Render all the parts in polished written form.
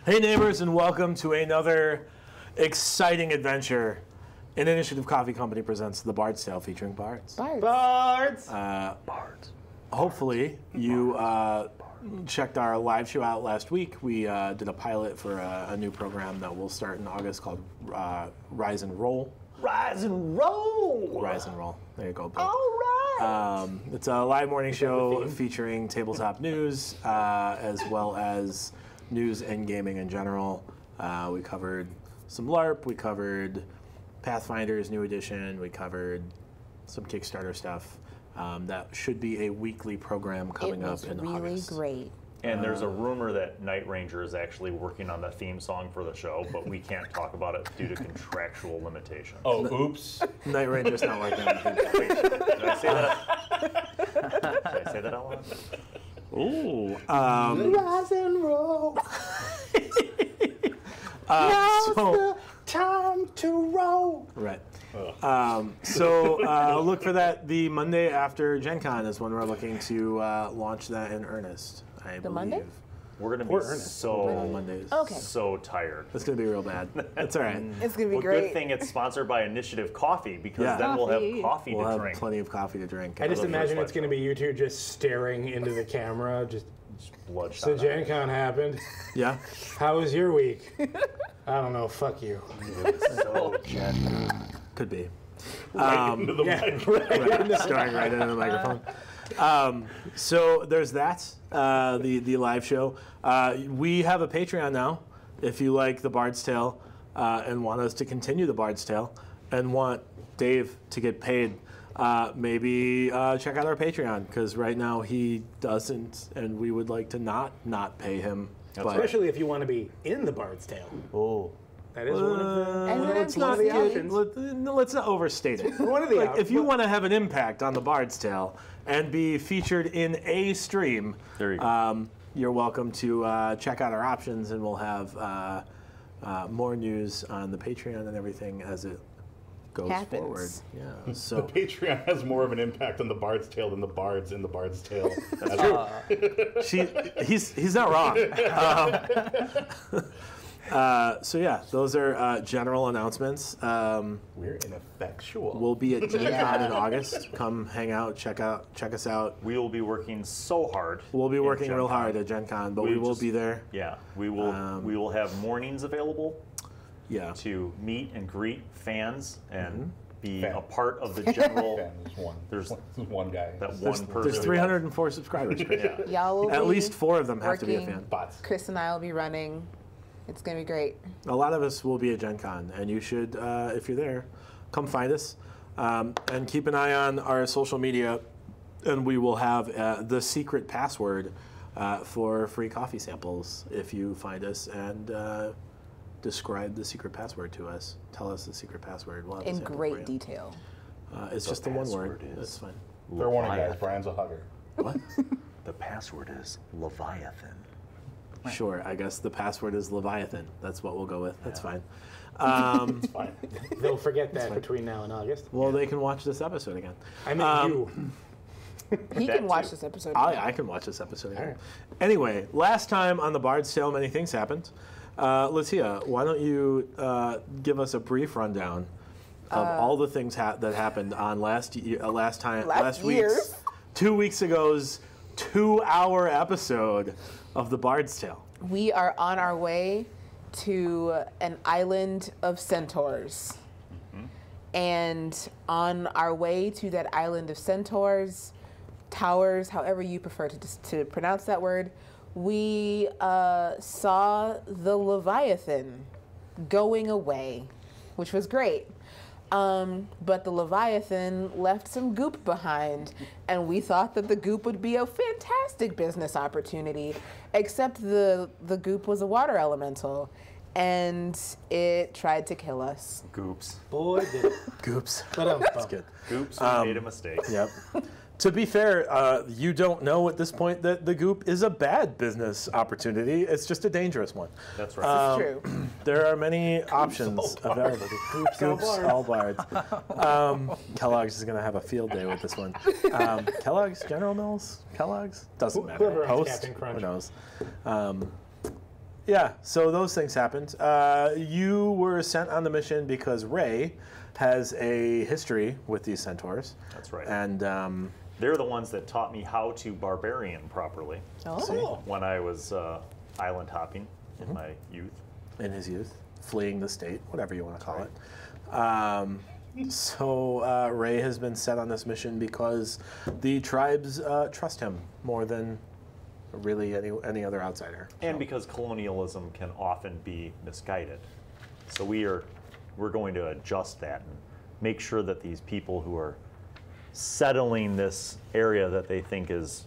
Hey neighbors, and welcome to another exciting adventure. An Initiative Coffee Company presents the Bards Tale featuring Bards. Bards! Bards. Hopefully you checked our live show out last week. We did a pilot for a new program that will start in August called Rise and Roll. Rise and Roll! Rise and Roll. There you go, Bill. All right! It's a live morning show featuring tabletop news as well as news and gaming in general. We covered some LARP, we covered Pathfinder's new edition, we covered some Kickstarter stuff. That should be a weekly program coming up in August. It was really great. And there's a rumor that Night Ranger is actually working on the theme song for the show, but we can't talk about it due to contractual limitations. Oh, oops. Night Ranger's not working on theme Wait, did I say that? Did I say that out loud? Ooh. Rise and roll. Now's the time to roll. Right. So look for that. The Monday after Gen Con is when we're looking to launch that in earnest. I believe. Monday? We're going to be on Mondays. so tired. It's going to be real bad. That's all right. It's going to be great. Good thing it's sponsored by Initiative Coffee, because then we'll have coffee we'll to have drink. plenty of coffee to drink. I just imagine it's going to be you two just staring into the camera. Just bloodshot. So Gen Con happened. Yeah. How was your week? I don't know. Fuck you. So Gen. Could be. Right into the microphone. Staring right into the microphone. So there's that, the live show. We have a Patreon now. If you like the Bards Tale and want us to continue the Bards Tale and want Dave to get paid, maybe check out our Patreon, because right now he doesn't, and we would like to not pay him. Especially if you want to be in the Bard's Tale. Oh. That is one of the, let's not overstate it. One of the like, if you want to have an impact on the Bard's Tale and be featured in a stream, there you go. You're welcome to check out our options, and we'll have more news on the Patreon and everything as it goes forward. Yeah. So the Patreon has more of an impact on the Bard's Tale than the Bards in the Bard's Tale. That's true. He's not wrong. So yeah, those are general announcements. We're ineffectual. We'll be at Gen Con in August. Come hang out, check us out. We will be working so hard. We'll be working real hard at Gen Con, but we will be there. Yeah, we will have mornings available. Yeah. To meet and greet fans and be a part of the general. There's one guy. There's 304 subscribers. Y'all will at least 4 of them have to be a fan. Bots. Chris and I will be running. It's going to be great. A lot of us will be at Gen Con, and you should, if you're there, come find us. And keep an eye on our social media, and we will have the secret password for free coffee samples if you find us and describe the secret password to us. Tell us the secret password. We'll have in great detail. It's just the one word. That's fine. Fair warning, guys. Brian's a hugger. What? The password is Leviathan. Sure, I guess the password is Leviathan. That's what we'll go with. That's fine. It's fine. They'll forget that between now and August. Well, they can watch this episode again. I mean, you. He can watch this episode again. I can watch this episode again. Right. Anyway, last time on the Bard's Tale, many things happened. LaTia, why don't you give us a brief rundown of all the things that happened on last week's 2 weeks ago's 2-hour episode of the Bard's Tale. We are on our way to an island of centaurs. And on our way to that island of centaurs, towers, however you prefer to pronounce that word, we saw the Leviathan going away, which was great. But the Leviathan left some goop behind, and we thought that the goop would be a fantastic business opportunity, except the goop was a water elemental, and it tried to kill us. Goops. Boy, did it. Goops. That's good. Goops, we made a mistake. Yep. To be fair, you don't know at this point that the goop is a bad business opportunity. It's just a dangerous one. That's right. It's true. There are many options available. Goops, all bards. Kellogg's is going to have a field day with this one. Kellogg's, General Mills, Kellogg's, doesn't matter. Whoever owns Post, Captain Crunch. who knows? Yeah, so those things happened. You were sent on the mission because Ray has a history with these centaurs. That's right. And They're the ones that taught me how to barbarian properly Oh. when I was island hopping in my youth. in his youth, fleeing the state, whatever you want to call it. So Ray has been set on this mission because the tribes trust him more than really any other outsider. And because colonialism can often be misguided. So we're going to adjust that and make sure that these people who are settling this area that they think is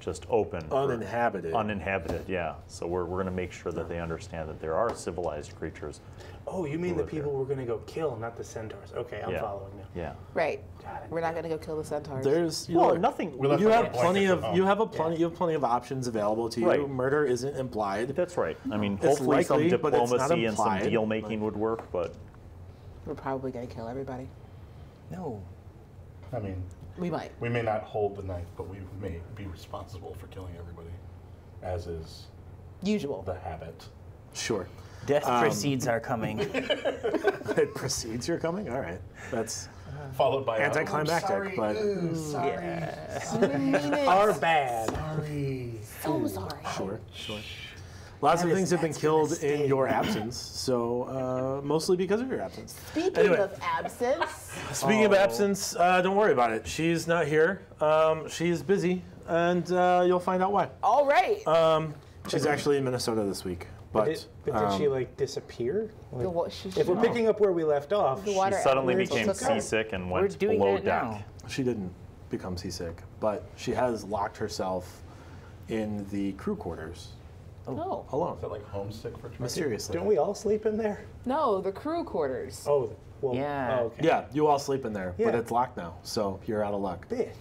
just open. Uninhabited, yeah. So we're going to make sure that they understand that there are civilized creatures. Oh, you mean the people we're going to go kill, not the centaurs. Okay, I'm Yeah. following now. Yeah. Right. We're not going to go kill the centaurs. There's Nothing. You have plenty of options available to you. Right. Murder isn't implied. That's right. I mean, It's hopefully likely, some but it's not diplomacy and some implied. deal making would work, but We're probably going to kill everybody. No. I mean, We might. we may not hold the knife, but we may be responsible for killing everybody, as is Usual. the habit. Sure. Death precedes our coming. It precedes your coming? All right. That's Followed by anticlimactic, but Our bad. Sorry. So sorry. sure. Lots of things have been that's killed gonna in sting. your absence, so mostly because of your absence. Speaking Anyway. of absence, Speaking of absence, don't worry about it. She's not here. She's busy, and you'll find out why. all right. She's actually in Minnesota this week, but Did she like disappear? Like, The wa- she- if we're picking up where we left off, The water she suddenly animals became took her. seasick and We're went doing below that deck. now. she didn't become seasick. But she has locked herself in the crew quarters No. alone, Is that like homesick for mysteriously. don't we all sleep in there? No, the crew quarters. Oh, well. Yeah. Oh, okay. Yeah, you all sleep in there, but Yeah. it's locked now, so you're out of luck. Bitch.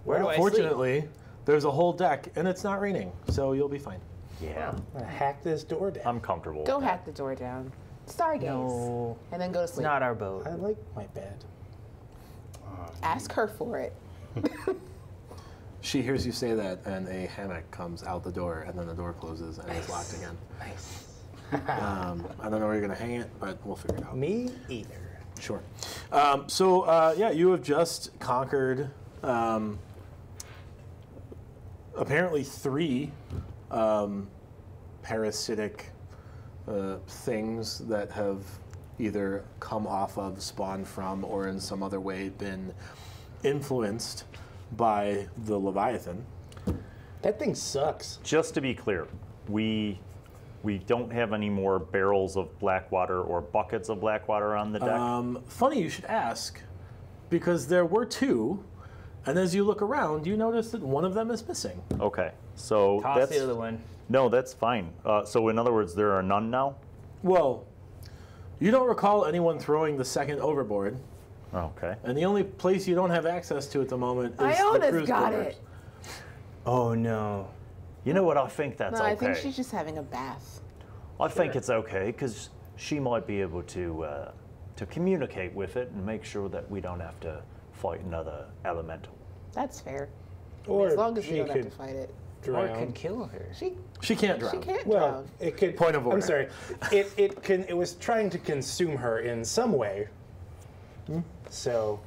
Where do I sleep? Fortunately, there's a whole deck, and it's not raining, so you'll be fine. Yeah, I'm gonna hack this door down. I'm comfortable. Go with that. hack the door down. Stargaze. No, And then go to it's sleep. not our boat. I like my bed. Ask her for it. She hears you say that, and a hammock comes out the door, and then the door closes and is locked again. Nice. I don't know where you're going to hang it, but we'll figure it out. Me either. Sure. Yeah, you have just conquered apparently 3 parasitic things that have either come off of, spawned from, or in some other way been influenced by the Leviathan. That thing sucks. Just to be clear, we don't have any more barrels of black water or buckets of black water on the deck. Funny you should ask, because there were 2, and as you look around, you notice that one of them is missing. Okay, so Toss that's the other one. no, that's fine. So in other words, there are none now. Well, you don't recall anyone throwing the second overboard, Okay. and the only place you don't have access to at the moment is the Iona's cruise got quarters. it. Oh no. You know what? I think that's No, okay. I think she's just having a bath. I think it's okay because she might be able to communicate with it and make sure that we don't have to fight another elemental. That's fair. Or as long as we she don't have to could fight it. Or it drown. could kill her. She can't drown. She can't Well, drown. it could. Point of order. I'm sorry. It was trying to consume her in some way. So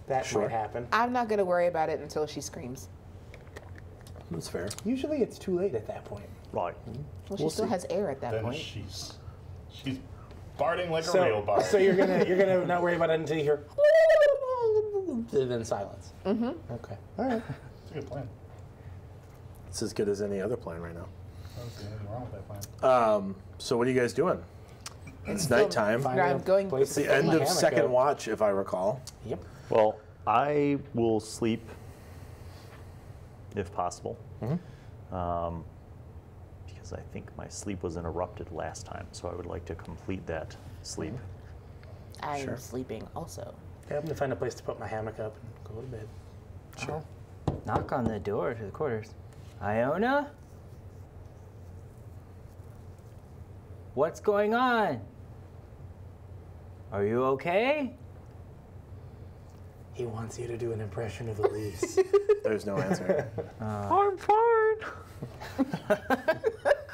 that Sure. might happen. I'm not going to worry about it until she screams. That's fair. Usually it's too late at that point. Right. Well, she still has air at that Then point. she's barding like a So, real bard. so you're gonna not worry about it until you hear then silence. Mm-hmm. Okay. All right. That's a good plan. It's as good as any other plan right now. I don't see anything wrong with that plan. So what are you guys doing? It's nighttime. Find I'm a going- place It's to the put end my of hammock second up. watch, if I recall. Yep. Well, I will sleep if possible. Because I think my sleep was interrupted last time, so I would like to complete that sleep. I'm Sure. sleeping also. Yeah, I'm gonna find a place to put my hammock up and go to bed. Sure. Knock on the door to the quarters. Iona? What's going on? Are you okay? He wants you to do an impression of Elise. There's no answer. I'm fine.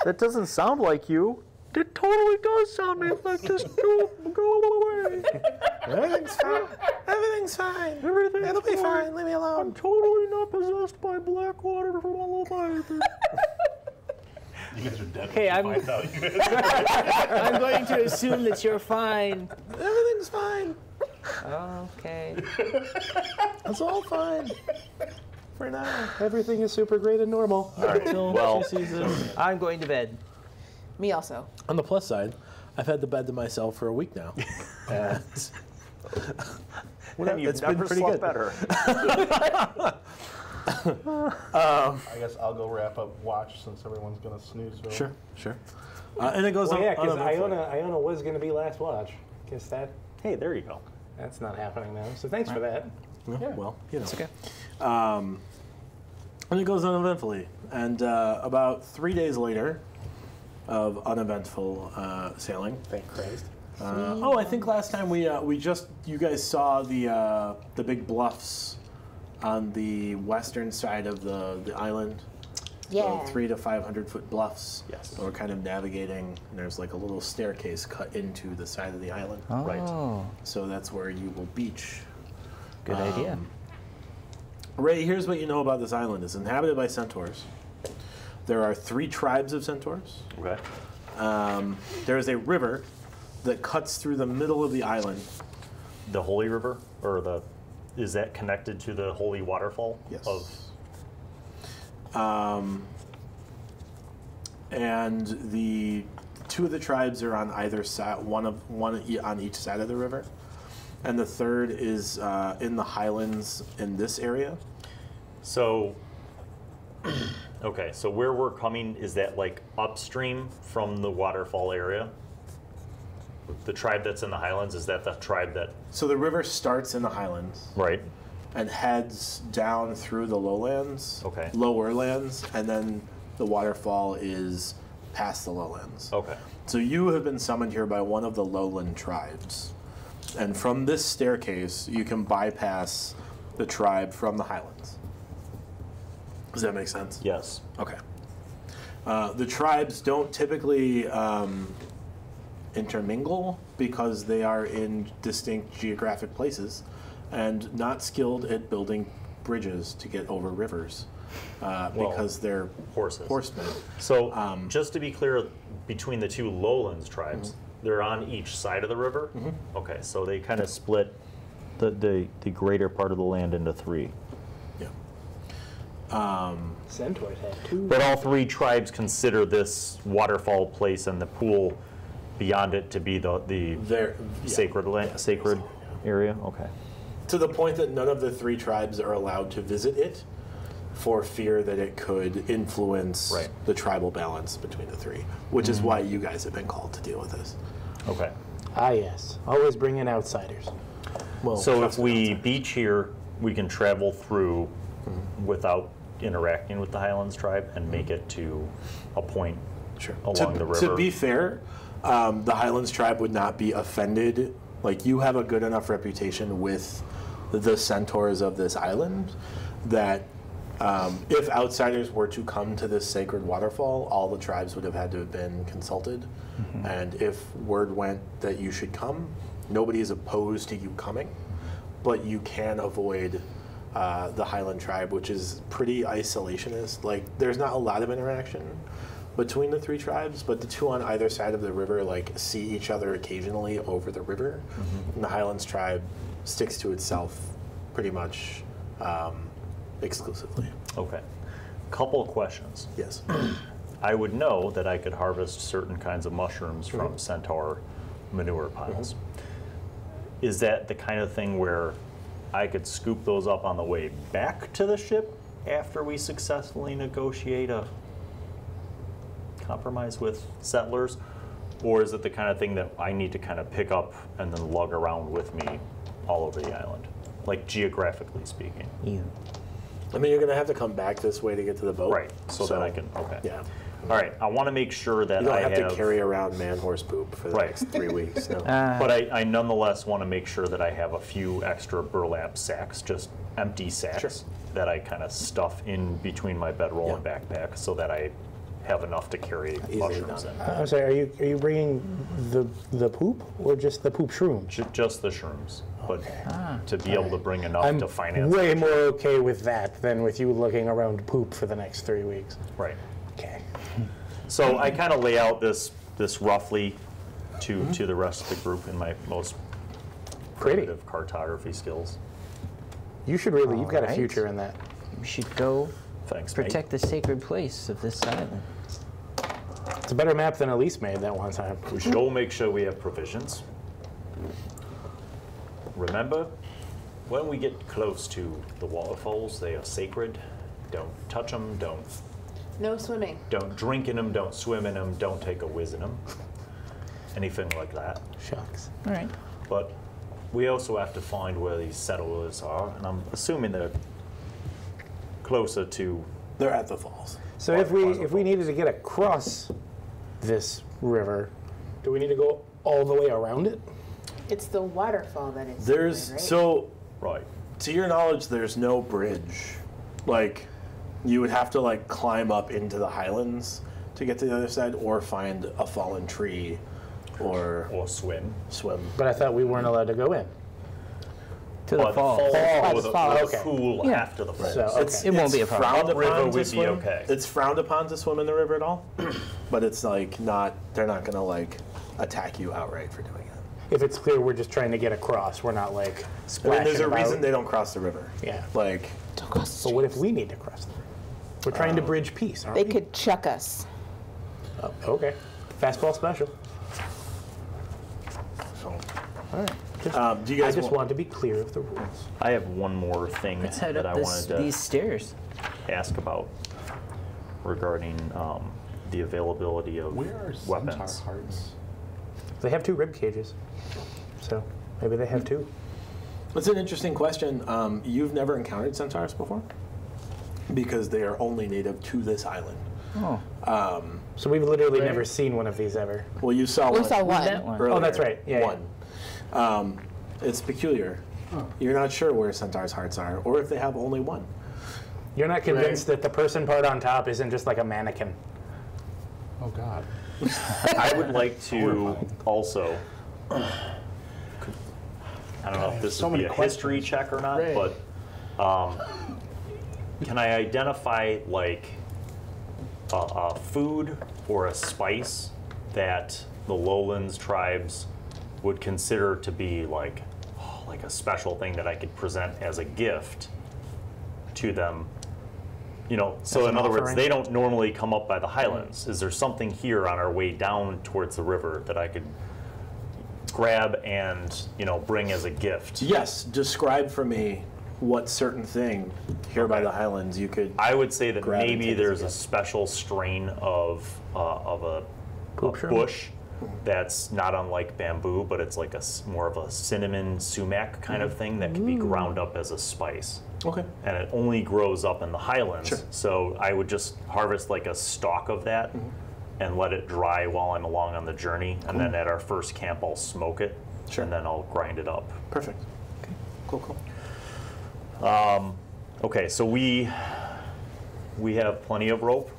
That doesn't sound like you. It totally does sound like just go away. Everything's fine. Everything's fine. It'll be fine. Leave me alone. I'm totally not possessed by black water from a Leviathan. You guys are dead. Okay, when I'm- you find out you guys I'm going to assume that you're fine. Everything's fine. Okay. It's all fine. For now. Everything is super great and normal. All right. Until Well, she sees us. I'm going to bed. Me also. On the plus side, I've had the bed to myself for a week now. And and you've it's been never pretty slept good. better. I guess I'll go wrap up watch since everyone's gonna snooze. So. Sure, sure. And it goes Well, on. yeah, because uneventfully. Iona was going to be last watch. Guess Hey, there you go. that's not happening now. So thanks for that. Yeah, well, you know. It's okay. And it goes uneventfully. And about 3 days later of uneventful sailing. Thank Christ. I think last time you guys saw the big bluffs on the western side of the island. Yeah. The 300 to 500 foot bluffs. Yes. And we're kind of navigating. And there's like a little staircase cut into the side of the island. Oh, Right. So that's where you will beach. good idea. Ray, here's what you know about this island. It's inhabited by centaurs. There are 3 tribes of centaurs. Okay. There is a river that cuts through the middle of the island. The Holy River, or is that connected to the Holy Waterfall? Yes. And the 2 of the tribes are on either side, one on each side of the river, and the third is in the highlands in this area. So, okay, so where we're coming, is that like upstream from the waterfall area? The tribe that's in the highlands, is that the tribe that? So the river starts in the highlands Right. and heads down through the lowlands, Okay. lower lands, and then the waterfall is past the lowlands. Okay. So you have been summoned here by one of the lowland tribes. And from this staircase, you can bypass the tribe from the highlands. Does that make sense? Yes. Okay. The tribes don't typically intermingle because they are in distinct geographic places and not skilled at building bridges to get over rivers because they're Horses. horsemen. So, just to be clear, between the 2 lowlands tribes, they're on each side of the river? Okay, so they kind of split the greater part of the land into 3. Yeah. Centaurs have 2. But all 3 tribes consider this waterfall place and the pool beyond it to be the They're sacred land, yeah, sacred area? Okay. to the point that none of the 3 tribes are allowed to visit it for fear that it could influence Right. the tribal balance between the 3, which is why you guys have been called to deal with this. Okay. Ah, yes. Always bring in outsiders. Well, So if trusted we outsiders. beach here, we can travel through without interacting with the Highlands tribe and make it to a point Sure. along to, the river. To be fair, the Highlands tribe would not be offended. Like, you have a good enough reputation with the centaurs of this island that if outsiders were to come to this sacred waterfall, all the tribes would have had to have been consulted. And if word went that you should come, nobody is opposed to you coming, but you can avoid the Highland tribe, which is pretty isolationist. Like, there's not a lot of interaction between the 3 tribes, but the 2 on either side of the river like see each other occasionally over the river. And the Highlands tribe sticks to itself pretty much exclusively. Okay. Couple of questions. Yes. I would know that I could harvest certain kinds of mushrooms from centaur manure piles. Is that the kind of thing where I could scoop those up on the way back to the ship after we successfully negotiate a compromise with settlers? Or is it the kind of thing that I need to kind of pick up and then lug around with me all over the island? Like, geographically speaking. You. I mean, you're going to have to come back this way to get to the boat. Right, so then I can, okay. Yeah. All right, I want to make sure that You don't I have to carry around man-horse poop for the Right. next 3 weeks. No. But I nonetheless want to make sure that I have a few extra burlap sacks, just empty sacks, that I kind of stuff in between my bedroll and backpack so that I have enough to carry mushrooms in. I'm sorry, are you bringing the poop or just the poop shrooms? Just the shrooms, but to be able to bring enough I'm to finance. way more okay with that than with you looking around poop for the next 3 weeks. Right. Okay. So I kind of lay out this roughly to the rest of the group in my most Pretty. primitive cartography skills. You should really, you've got a Alright. future in that. We should go Thanks, mate. protect the sacred place of this island. It's a better map than Elise made that one time. We should all make sure we have provisions. Remember, when we get close to the waterfalls, they are sacred. Don't touch them, No swimming. don't drink in them, don't swim in them, don't take a whiz in them. Anything like that. Shucks. All right. But we also have to find where these settlers are, and I'm assuming they're closer to. They're at the falls. So if we needed to get across this river, do we need to go all the way around it? It's the waterfall that is. There's sacred, right? so Right. to your knowledge, there's no bridge. Like you would have to like climb up into the highlands to get to the other side, or find a fallen tree, or Or swim. swim. But I thought we weren't allowed to go in. To the fall. Or Falls. the Okay. pool Yeah. after the falls. So, okay. It won't be a problem. Frowned Upriver upon to would be swim. okay. It's frowned upon to swim in the river at all, but it's like not. They're not gonna like attack you outright for doing it. If it's clear we're just trying to get across, we're not like I mean, splashing there's a about. reason they don't cross the river. Yeah. Like Don't cross the But what if streets. we need to cross the river? We're trying to bridge peace, aren't They we? could chuck us. Oh, okay. Fastball special. so. All right. Do you guys I just want? want to be clear of the rules. I have one more thing Let's head that up I wanted to these stairs. ask about regarding the availability of Where are centaur weapons. hearts? They have 2 rib cages, so maybe they have 2. It's an interesting question. You've never encountered centaurs before, because they are only native to this island. Oh, So we've literally never seen one of these ever. Well, you saw We one. saw one. that one. earlier. Oh, that's right. Yeah, one. It's peculiar. You're not sure where centaurs' hearts are, or if they have only one. You're not convinced that the person part on top isn't just like a mannequin. Oh God. I would like to also, I don't know if this so would be many a history questions. check or not, Right. but can I identify like a food or a spice that the lowlands tribes would consider to be like a special thing that I could present as a gift to them? You know, so As in an other words, offering? they don't normally come up by the highlands. Is there something here on our way down towards the river that I could grab and, you know, bring as a gift? Yes. Describe for me what certain thing here by the highlands you could. I would say that Grab and maybe take as a there's a gift. special strain of a Poop shroom? bush that's not unlike bamboo, but it's like more of a cinnamon sumac kind of thing that can be ground up as a spice. Okay. And it only grows up in the highlands. Sure. So I would just harvest like a stalk of that and let it dry while I'm along on the journey. And then at our first camp, I'll smoke it. Sure. And then I'll grind it up. Perfect. Okay. Cool. Okay, so we have plenty of rope.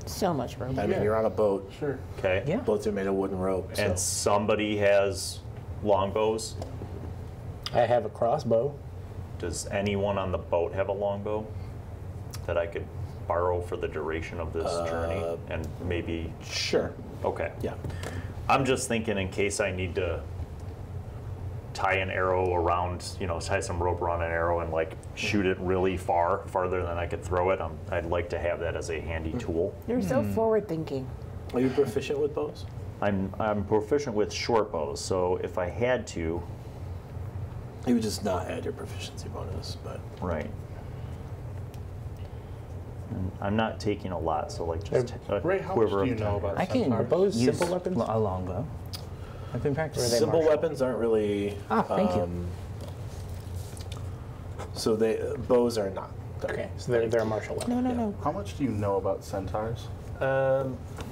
So much room. I mean, you're on a boat. Sure. Okay. yeah. Boats are made of wooden rope. So. And somebody has longbows. I have a crossbow. Does anyone on the boat have a longbow that I could borrow for the duration of this journey? And maybe, Sure. okay. Yeah. I'm just thinking in case I need to tie an arrow around, you know, tie some rope around an arrow and like shoot it really farther than I could throw it. I'd like to have that as a handy tool. You're so forward thinking. Are you proficient with bows? I'm proficient with short bows, so if I had to, You would just not add your proficiency bonus, but right. And I'm not taking a lot, so like just a Ray, how much quiver do you of know time. about I can centaurs? Bows, use simple weapons? a longbow. I've been practicing. they simple martial? weapons aren't really. Thank you. So bows are not. Okay, so they're a martial weapon. No. How much do you know about centaurs?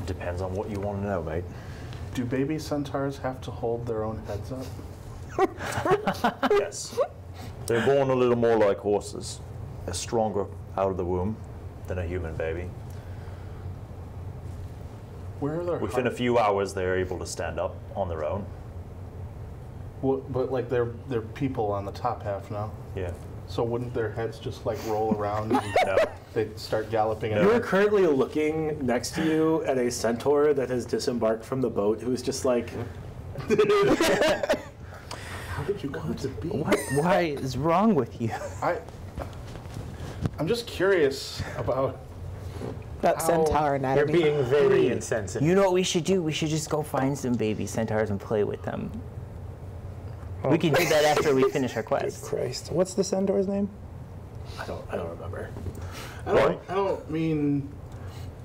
Depends on what you want to know, mate. Do baby centaurs have to hold their own heads up? Yes. They're born a little more like horses. They're stronger out of the womb than a human baby. Where are their Within a few hours, they're able to stand up on their own. But like they're people on the top half now. Yeah. So wouldn't their heads just like roll around and No. they'd start galloping? You are currently looking next to you at a centaur that has disembarked from the boat, who's just like, How did you come to be? What is wrong with you? I'm just curious about That centaur You're anatomy. being very insensitive. You know what we should do? We should just go find some baby centaurs and play with them. We can do that after we finish our quest. Christ. What's the centaur's name? I don't remember. I don't mean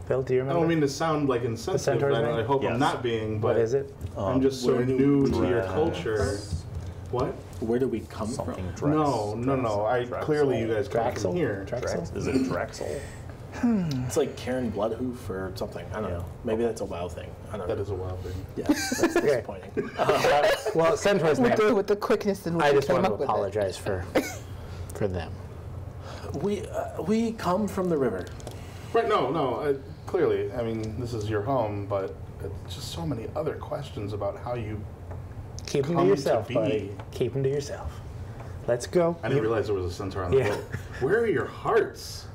Phil, do you I remember? don't mean to sound like insensitive. centaur's I name? hope Yes. I'm not being, but What is it? I'm just so new to your Drax. culture. What? Where do we come Something from? No. Clearly you guys come Draxel? from here. Draxel? Is it Drexel? It's like Karen Bloodhoof or something. I don't know. Maybe that's a WoW thing. I don't know. That is a wild thing. Yeah, that's disappointing. Well, centaur's name. With the quickness in which I you just came want to up with it. apologize for them. We come from the river. Right? No. Clearly, I mean, this is your home, but it's just so many other questions about how you. Keep them Come to to yourself, be. buddy. Keep them to yourself. Let's go. I didn't realize there was a centaur on the Yeah. boat. Where are your hearts?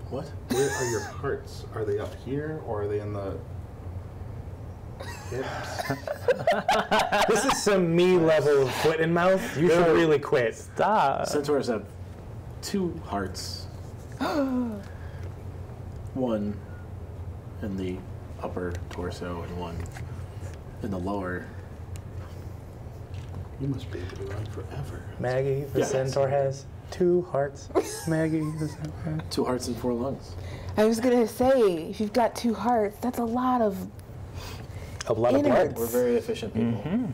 What? Where are your hearts? Are they up here or are they in the hips? This is some me level of foot and mouth. You should really quit. Stop. Centaurs have 2 hearts. One in the upper torso and one in the lower. You must be able to run forever. Maggie, the Yes. centaur has 2 hearts. Maggie, the centaur. 2 hearts and 4 lungs. I was gonna say, if you've got 2 hearts, that's a lot of. A lot of Innards. blood. We're very efficient people.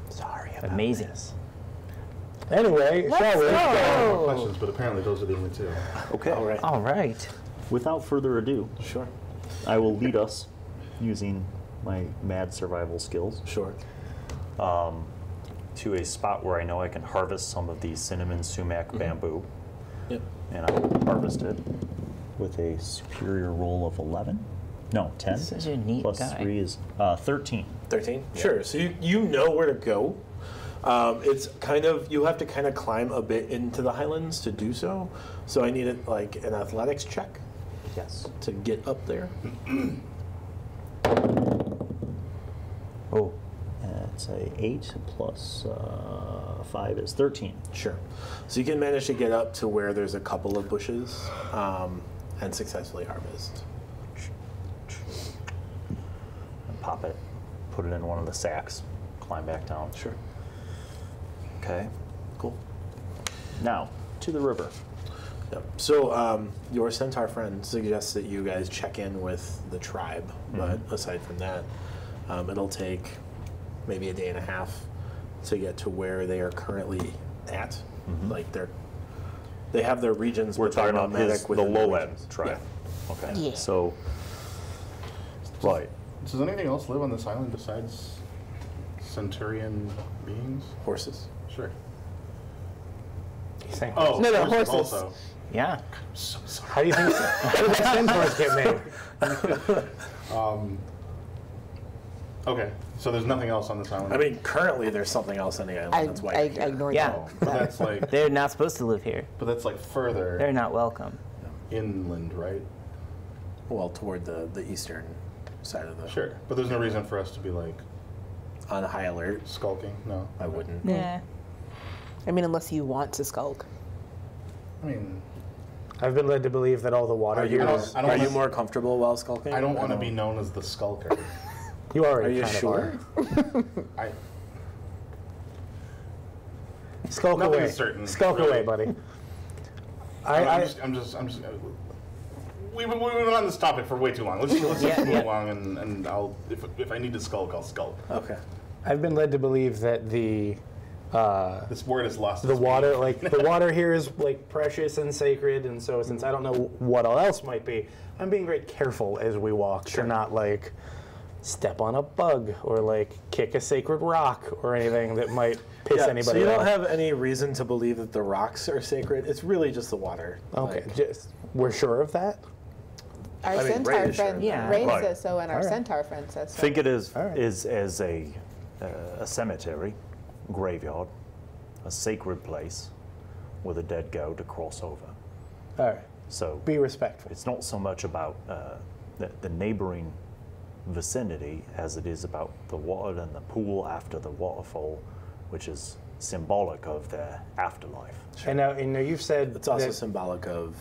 Sorry about Amazing. this. Anyway, shall we? I have more Oh. questions, but apparently those are the only 2. Okay. All right. All right. Without further ado, Sure. I will lead us using my mad survival skills Sure. to a spot where I know I can harvest some of the cinnamon sumac bamboo. Yep. And I will harvest it with a superior roll of 11. No, 10. Such a neat Plus guy. 3 is 13. 13? Sure. So you know where to go. It's kind of, you have to kind of climb a bit into the highlands to do so. So I need like an athletics check Yes. to get up there. Oh, It's a 8 plus 5 is 13. Sure. So you can manage to get up to where there's a couple of bushes and successfully harvest. And pop it, put it in one of the sacks, climb back down. Sure. Okay. Cool. Now, to the river. Yep. So your centaur friend suggests that you guys check in with the tribe, but aside from that, it'll take maybe a day and a half to get to where they are currently at. Like they have their regions. We're but they're talking about nomadic the within their lowland regions. tribe. Okay. Yeah. So, right. Does anything else live on this island besides centurion beings? Yeah. Horses. Sure. He's saying, Oh, No, horses horses. Also. yeah. So sorry. how do you think how do the centaurs get made? Okay, so there's nothing else on this island. I mean, currently there's something else on the island. I That's why. I you're here. ignored Yeah. that. but that's like They're not supposed to live here. further They're not welcome. inland, right? Well, toward the eastern side of the. Sure, but there's no reason for us to be like On high alert. skulking. No, I wouldn't. Yeah. I mean, unless you want to skulk. I mean, I've been led to believe that all the water here is. I don't Are you wanna- more comfortable while skulking? I don't want to be known as the skulker. You Are already you kind sure? of are. I Skulk Nothing away. is certain, Skulk really. away, buddy. I'm just. We've been on this topic for way too long. Let's just move along, and I'll if I need to skulk, I'll skulk. Okay. I've been led to believe that the This word is lost. The water, like the water here is like precious and sacred, and so since I don't know what all else might be, I'm being very careful as we walk to not like step on a bug or like kick a sacred rock or anything that might piss anybody off. So you don't have any reason to believe that the rocks are sacred. It's really just the water. Okay, Like, we're sure of that. Our I mean, centaur Ray is sure. friend, Yeah. Ray Right. says so, and our All right. centaur friend says so. Think it is All right. is as a cemetery, graveyard, a sacred place where the dead go to cross over. All right, So be respectful. it's not so much about the neighboring vicinity as it is about the water and the pool after the waterfall, which is symbolic of their afterlife. And now you've said It's also that symbolic of.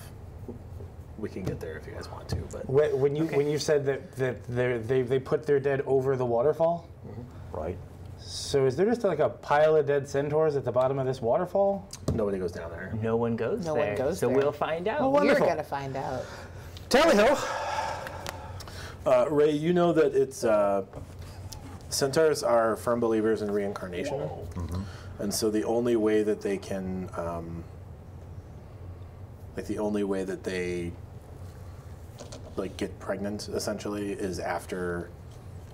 We can get there if you guys want to, but when you said that they put their dead over the waterfall. Right? So is there just like a pile of dead centaurs at the bottom of this waterfall? nobody goes down there. No one goes No there. one goes so there. we'll find out. Oh, You're wonderful. gonna find out. Tally-ho! Ray, you know that it's centaurs are firm believers in reincarnation, and so the only way that they can, get pregnant essentially is after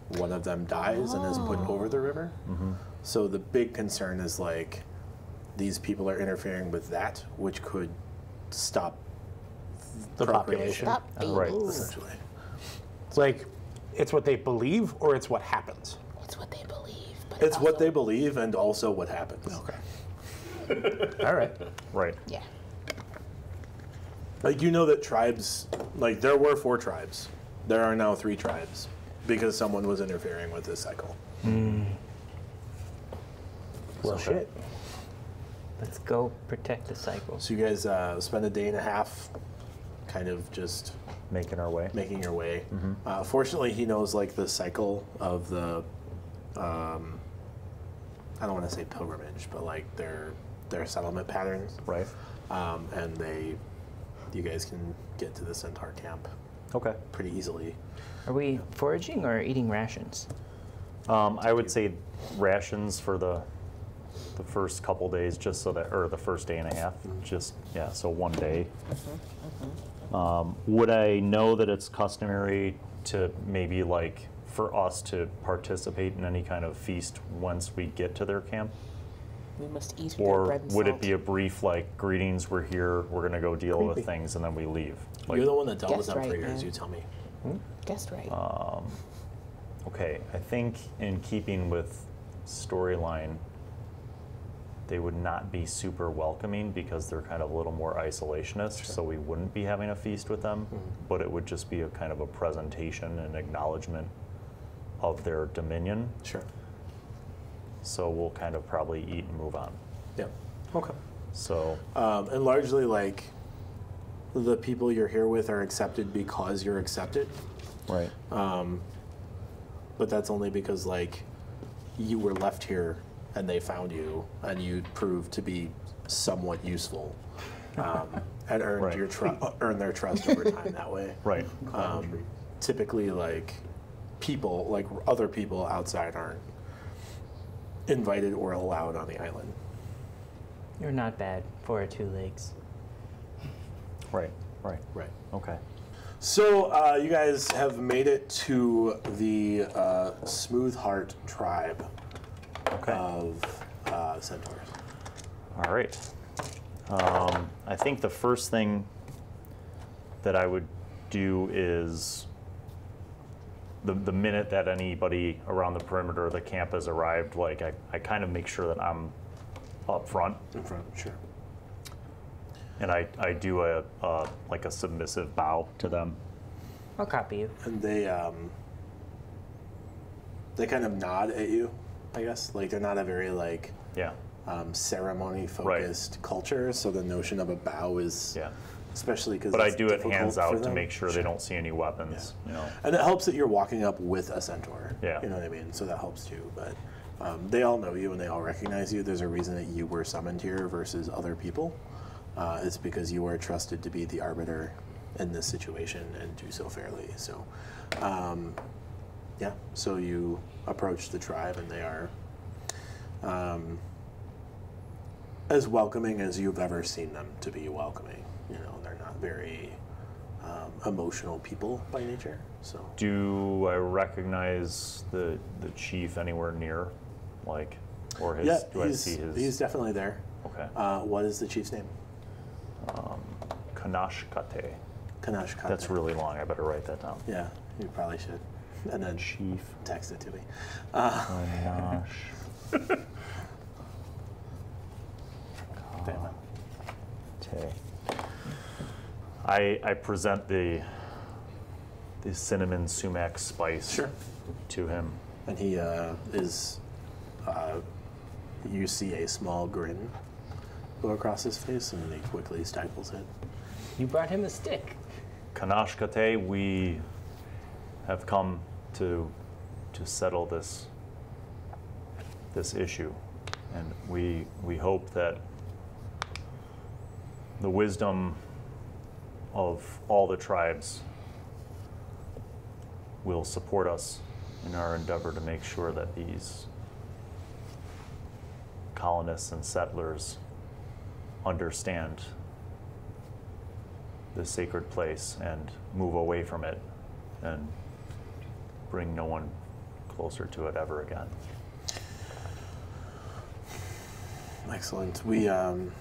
one of them dies and is put over the river. So the big concern is like these people are interfering with that, which could stop The procreation. population. Stop Right. babies. Essentially. It's like, it's what they believe or it's what happens. It's what they believe. But It's what also- they believe and also what happens. Okay. All right. Right. Yeah. Like, you know that tribes, like, there were 4 tribes. There are now 3 tribes because someone was interfering with this cycle. Well, shit. Let's go protect the cycle. So you guys spend a day and a half kind of just Making our way. making your way. Fortunately, he knows, like, the cycle of the, I don't want to say pilgrimage, but, like, their settlement patterns. Right. And you guys can get to the Centaur camp Okay. pretty easily. Are we foraging or eating rations? I would say rations for the first couple days, just so that, or the first day and a half, just so one day. Would I know that it's customary to maybe like for us to participate in any kind of feast once we get to their camp? We must eat their Or bread and would salt. it be a brief like greetings, we're here, we're gonna go deal with things, and then we leave? Like, You're the one that dealt with Guess them for right, years, man. you tell me. Guessed right. okay, I think in keeping with storyline, they would not be super welcoming because they're kind of a little more isolationist, so we wouldn't be having a feast with them, but it would just be a kind of a presentation and acknowledgement of their dominion. Sure. So we'll kind of probably eat and move on. Yeah. Okay. So, And largely, like, the people you're here with are accepted because you're accepted. right. But that's only because, like, you were left here and they found you and you proved to be somewhat useful and earned Right. earned their trust over time that way. Right. Typically, like, people, like other people outside aren't invited or allowed on the island. You're not bad for 2 legs. Right. Right. Right. Okay. So you guys have made it to the Smoothheart tribe of centaurs. All right. I think the first thing that I would do is the minute that anybody around the perimeter of the camp has arrived, like I kind of make sure that I'm up front, In front, sure. and I do a like a submissive bow to them. I'll copy you. And they kind of nod at you, I guess. Like, they're not a very, like, Yeah. ceremony-focused culture, so the notion of a bow is, Yeah. especially because But I do it hands out to make sure they don't see any weapons. Yeah. You know. And it helps that you're walking up with a centaur. Yeah. You know what I mean? So that helps too. But they all know you and they all recognize you. There's a reason that you were summoned here versus other people. It's because you are trusted to be the arbiter in this situation and do so fairly. So, yeah. So you approach the tribe and they are as welcoming as you've ever seen them to be welcoming. They're not very emotional people by nature. So. Do I recognize the chief anywhere near, like, or his? Yeah, do I see his? He's definitely there. Okay. What is the chief's name? Kanashkate. Kanashkate. That's really long. I better write that down. Yeah, you probably should. And then Chief. Text it to me. Kanash. Damn it. I present the cinnamon sumac spice to him. And he is. You see a small grin go across his face, and he quickly stifles it. You brought him a stick. Kanashkate, we have come to settle this issue, and we hope that the wisdom of all the tribes will support us in our endeavor to make sure that these colonists and settlers understand this sacred place and move away from it and bring no one closer to it ever again. Excellent. We have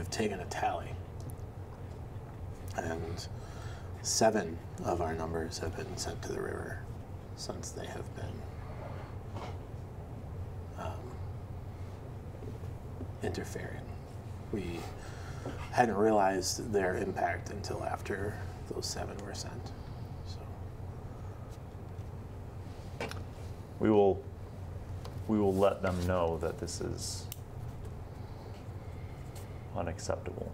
taken a tally, and 7 of our numbers have been sent to the river since they have been interfering. We hadn't realized their impact until after those 7 were sent. So We will let them know that this is unacceptable.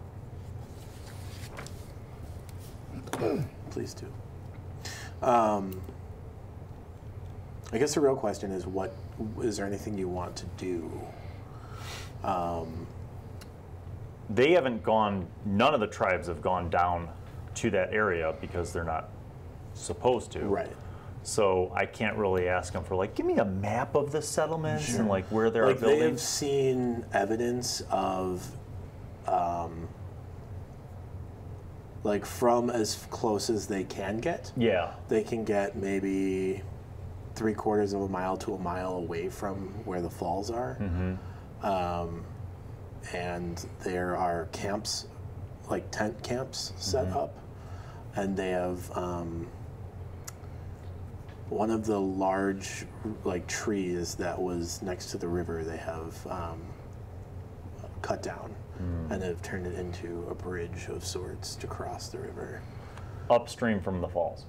please do. I guess the real question is, is there anything you want to do? They haven't gone, none of the tribes have gone down to that area because they're not supposed to. Right. So I can't really ask them for, like, give me a map of the settlements and like where there are Like, they have buildings. seen evidence of, like, from as close as they can get. Yeah. They can get maybe 3/4 of a mile to a mile away from where the falls are. And there are camps, like tent camps set up, and they have one of the large, like, trees that was next to the river. They have cut down and have turned it into a bridge of sorts to cross the river Upstream from the falls.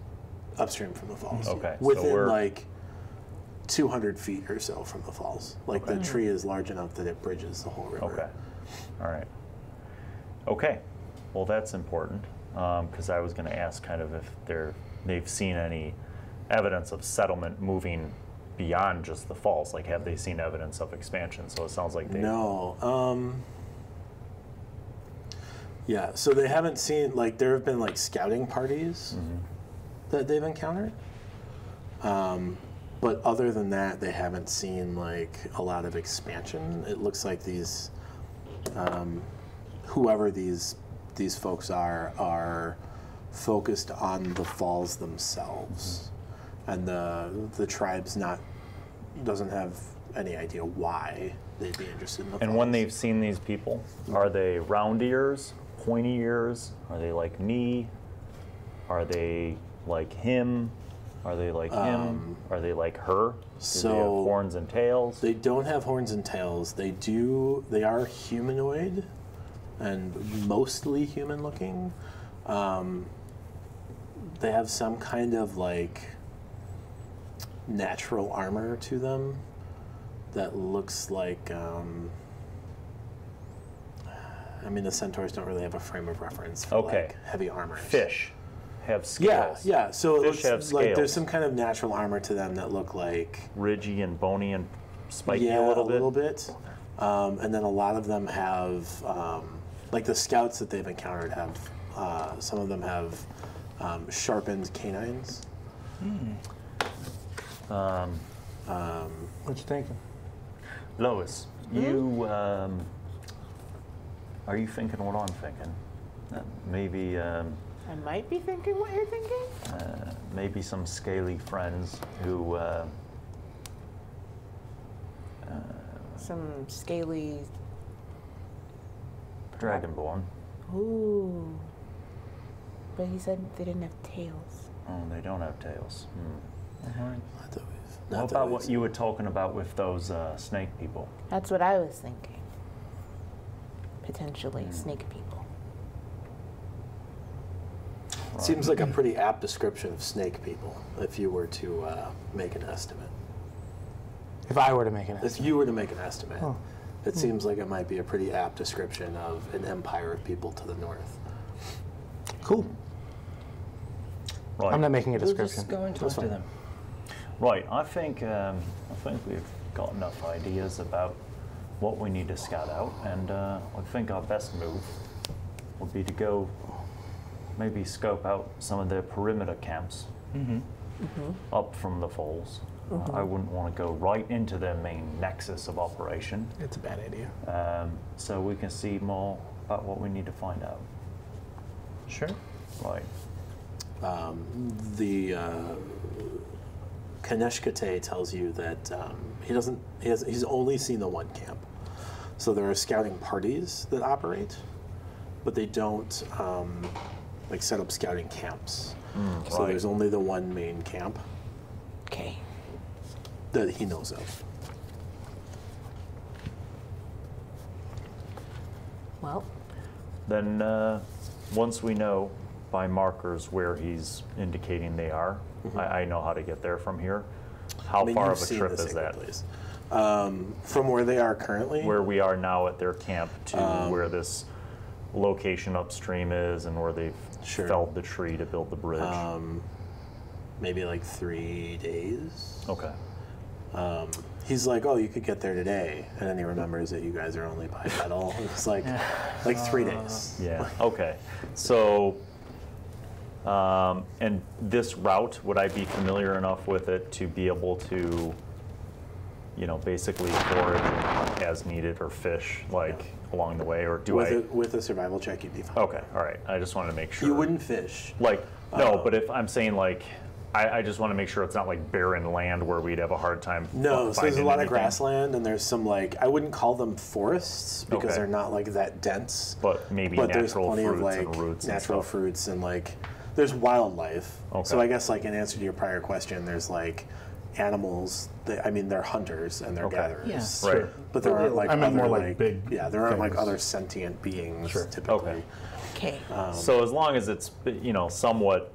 upstream from the falls. Okay, so within we're- like 200 feet or so from the falls. Like, the tree is large enough that it bridges the whole river. Okay. All right. Okay. Well, that's important, because I was going to ask kind of if they've seen any evidence of settlement moving beyond just the falls. Like, have they seen evidence of expansion? So it sounds like they. No. Yeah, so they haven't seen, like, there have been, like, scouting parties that they've encountered. But other than that, they haven't seen, like, a lot of expansion. It looks like these, whoever these folks are focused on the falls themselves. And the tribe's doesn't have any idea why they'd be interested in the falls. And when they've seen these people, are they round ears, pointy ears? Are they like me? Are they like him? Are they like him? Are they like her? Do they have horns and tails? They don't have horns and tails. They are humanoid and mostly human looking. They have some kind of, like, natural armor to them that looks like, I mean, the centaurs don't really have a frame of reference for, like, heavy armor. Fish have scales. Yeah. So Fish have it's like scales. there's some kind of natural armor to them that look like Ridgy and bony and spiky a little bit. And then a lot of them have, like, the scouts that they've encountered have, some of them have sharpened canines. What you thinking? Lois, You, are you thinking what I'm thinking? Maybe, I might be thinking what you're thinking. maybe some scaly friends who, Some scaly. Dragonborn. Ooh. But he said they didn't have tails. Oh, they don't have tails. Not What about what you were talking about with those snake people? That's what I was thinking. Potentially snake people. Seems like a pretty apt description of snake people, if you were to make an estimate. If I were to make an If you were to make an estimate, it seems like it might be a pretty apt description of an empire of people to the north. Cool. Right. I'm not making a We'll description. just go and talk to them. Right. I think we've got enough ideas about what we need to scout out, and I think our best move would be to go maybe scope out some of the perimeter camps up from the falls. I wouldn't want to go right into their main nexus of operation, It's a bad idea. so we can see more about what we need to find out. Sure. Right. The Kaneshkate tells you that he's only seen the one camp. So there are scouting parties that operate, but they don't like set up scouting camps. So right. there's only the one main camp Okay. that he knows of. Well, Then once we know by markers where he's indicating they are, I know how to get there from here. How far you've of a seen trip the is sacred that? place. From where they are currently, Where we are now at their camp to where this location upstream is and where they've Sure. felled the tree to build the bridge. maybe like 3 days. Okay. He's like, oh, you could get there today, and then he remembers that you guys are only bipedal. It's like 3 days. Yeah. Okay. So, and this route, would I be familiar enough with it to be able to, basically forage as needed or fish along the way, or do with a survival check, you'd be fine. Okay. All right. I just wanted to make sure. You wouldn't fish. No, but if I'm saying I just want to make sure it's not barren land where we'd have a hard time. No, so there's a finding lot of anything. grassland, and there's some I wouldn't call them forests because Okay. they're not that dense. But maybe But there's natural plenty fruits of and roots and natural stuff. fruits and there's wildlife. Okay. So I guess in answer to your prior question, there's animals. They're hunters and they're Okay. gatherers. Yeah. Right. But there aren't I meant other, more big there aren't things. other sentient beings typically. Okay. Okay. So as long as it's somewhat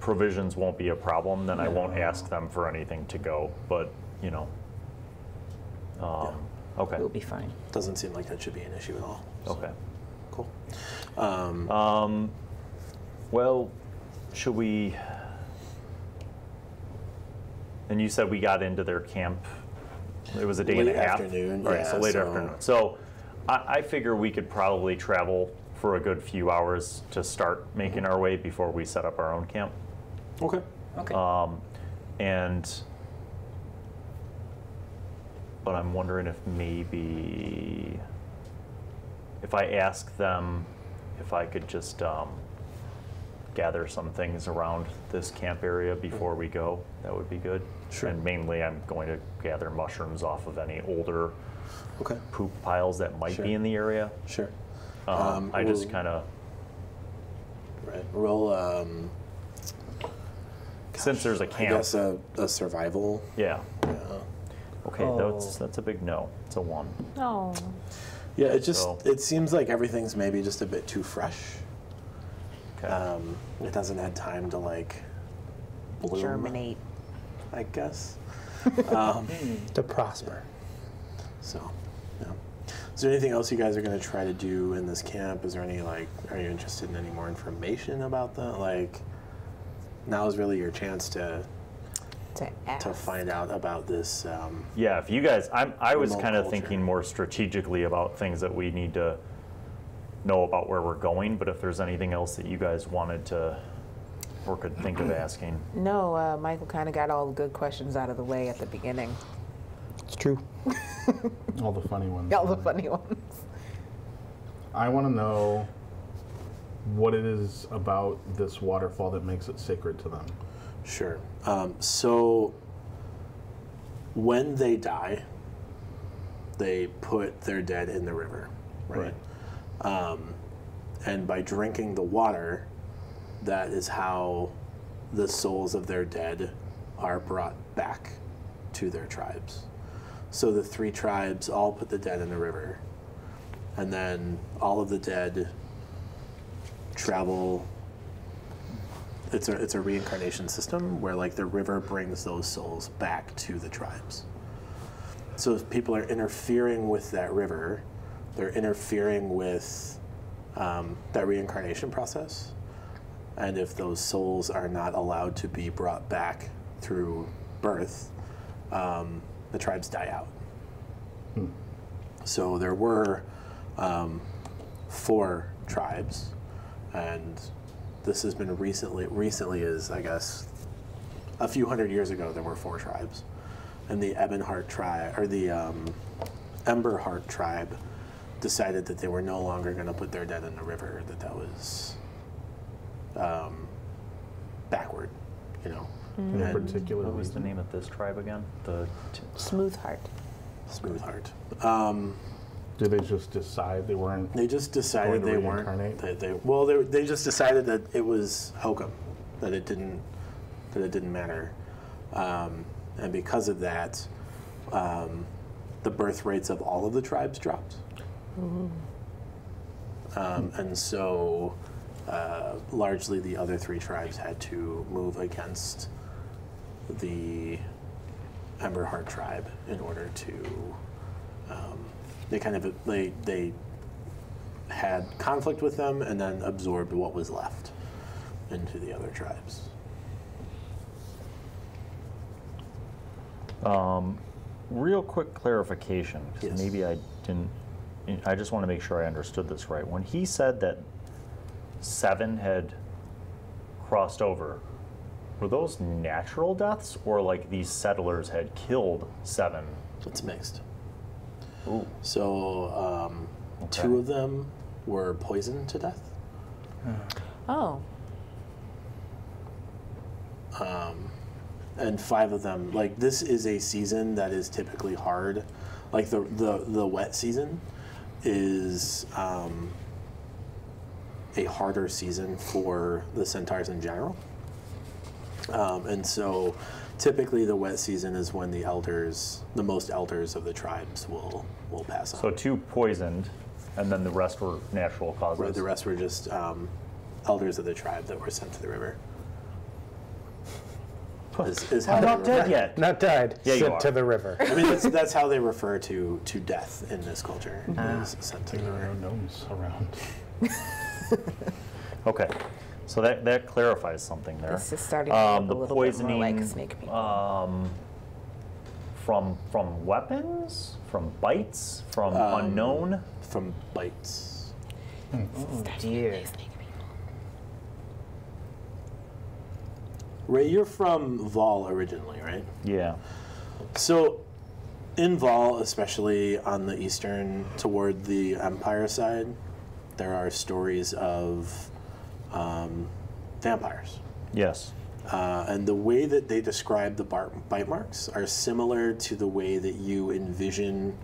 provisions won't be a problem, then I won't ask them for anything to go. But okay, We'll be fine. Doesn't seem like that should be an issue at all. So, okay. Cool. Well, should we? And you said we got into their camp. It was a day and a Late half. afternoon, Right. yeah, So late so- afternoon. So I figure we could probably travel for a good few hours to start making our way before we set up our own camp. Okay. Okay. But I'm wondering if maybe if I ask them if I could just gather some things around this camp area before we go, that would be good. Sure. And mainly I'm going to gather mushrooms off of any older Okay. poop piles that might Sure. be in the area. Sure. I just kind of, Right. Roll. since there's a I camp, guess a survival. yeah. Yeah. Okay, Oh. that's a big no. It's a 1. Oh. Yeah. It So- it seems like everything's maybe just a bit too fresh. Okay. It hasn't had time to bloom, Germinate. I guess. To prosper. So, yeah. Is there anything else you guys are going to try to do in this camp? Is there any are you interested in any more information about that? Now is really your chance to To find out about this. Yeah, if you guys, I was Remote kind of culture. thinking more strategically about things that we need to know about where we're going, but if there's anything else that you guys wanted to or could think of asking. No, Michael kind of got all the good questions out of the way at the beginning. It's true. All the funny ones. All the funny ones. I want to know what it is about this waterfall that makes it sacred to them. Sure. So when they die, they put their dead in the river, right? And by drinking the water, that is how the souls of their dead are brought back to their tribes. So the 3 tribes all put the dead in the river, and then all of the dead travel. It's a reincarnation system where like the river brings those souls back to the tribes. So if people are interfering with that river, they're interfering with that reincarnation process. And if those souls are not allowed to be brought back through birth, the tribes die out. So there were 4 tribes, and this has been recently is, I guess, a few hundred years ago, there were 4 tribes. And the Ebonheart tribe, or the Emberheart tribe, decided that they were no longer going to put their dead in the river, that was backward, you know. In particular, What was the name of this tribe again? The Smoothheart. Smoothheart. did they just decide they weren't? They just decided Going to they weren't. reincarnate? They just decided that it was hokum, that it didn't matter, and because of that, the birth rates of all of the tribes dropped, and so largely the other 3 tribes had to move against the Emberheart tribe in order to. They had conflict with them and then absorbed what was left into the other tribes. Real quick clarification, because Yes. maybe I didn't. I just want to make sure I understood this right. When he said that 7 had crossed over, were those natural deaths, or like these settlers had killed 7? It's mixed. Ooh. So Okay. 2 of them were poisoned to death. Oh. And 5 of them, like, this is a season that is typically hard. Like the wet season is a harder season for the centaurs in general. And so typically the wet season is when the most elders of the tribes will pass on. So 2 poisoned, and then the rest were natural causes. Where the rest were just elders of the tribe that were sent to the river. Is how I'm they not dead yet. Not died. Yeah, you sent are. to the river. I mean, that's how they refer to death in this culture. Is sent to the There are river. no gnomes around. Okay, so that clarifies something there. This is starting to look the a little poisoning, bit more like snake people. from weapons, from bites, from unknown. From bites. Oh dear. Ray, you're from Vol originally, right? Yeah. So, in Vol, especially on the eastern, toward the Empire side, there are stories of vampires. Yes. And the way that they describe the bite marks are similar to the way that you envision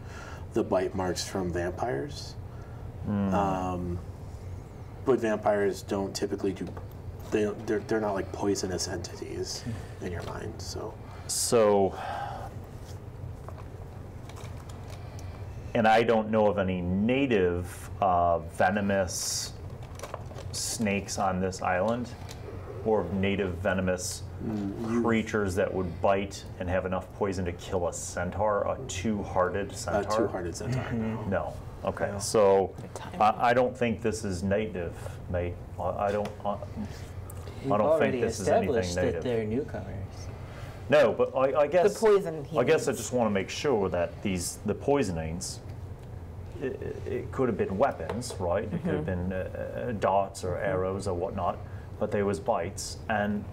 the bite marks from vampires. But vampires don't typically do. They're not like poisonous entities in your mind. So, and I don't know of any native venomous snakes on this island, or native venomous creatures that would bite and have enough poison to kill a centaur, a two-hearted centaur. Two-hearted centaur. No. No. Okay. So I don't think this is native, mate. I don't We've think already this is anything established that native. they're newcomers. No, but I guess The poison I guess I humans. just want to make sure that the poisonings. It could have been weapons, right? It could have been darts or arrows or whatnot, but there was bites, and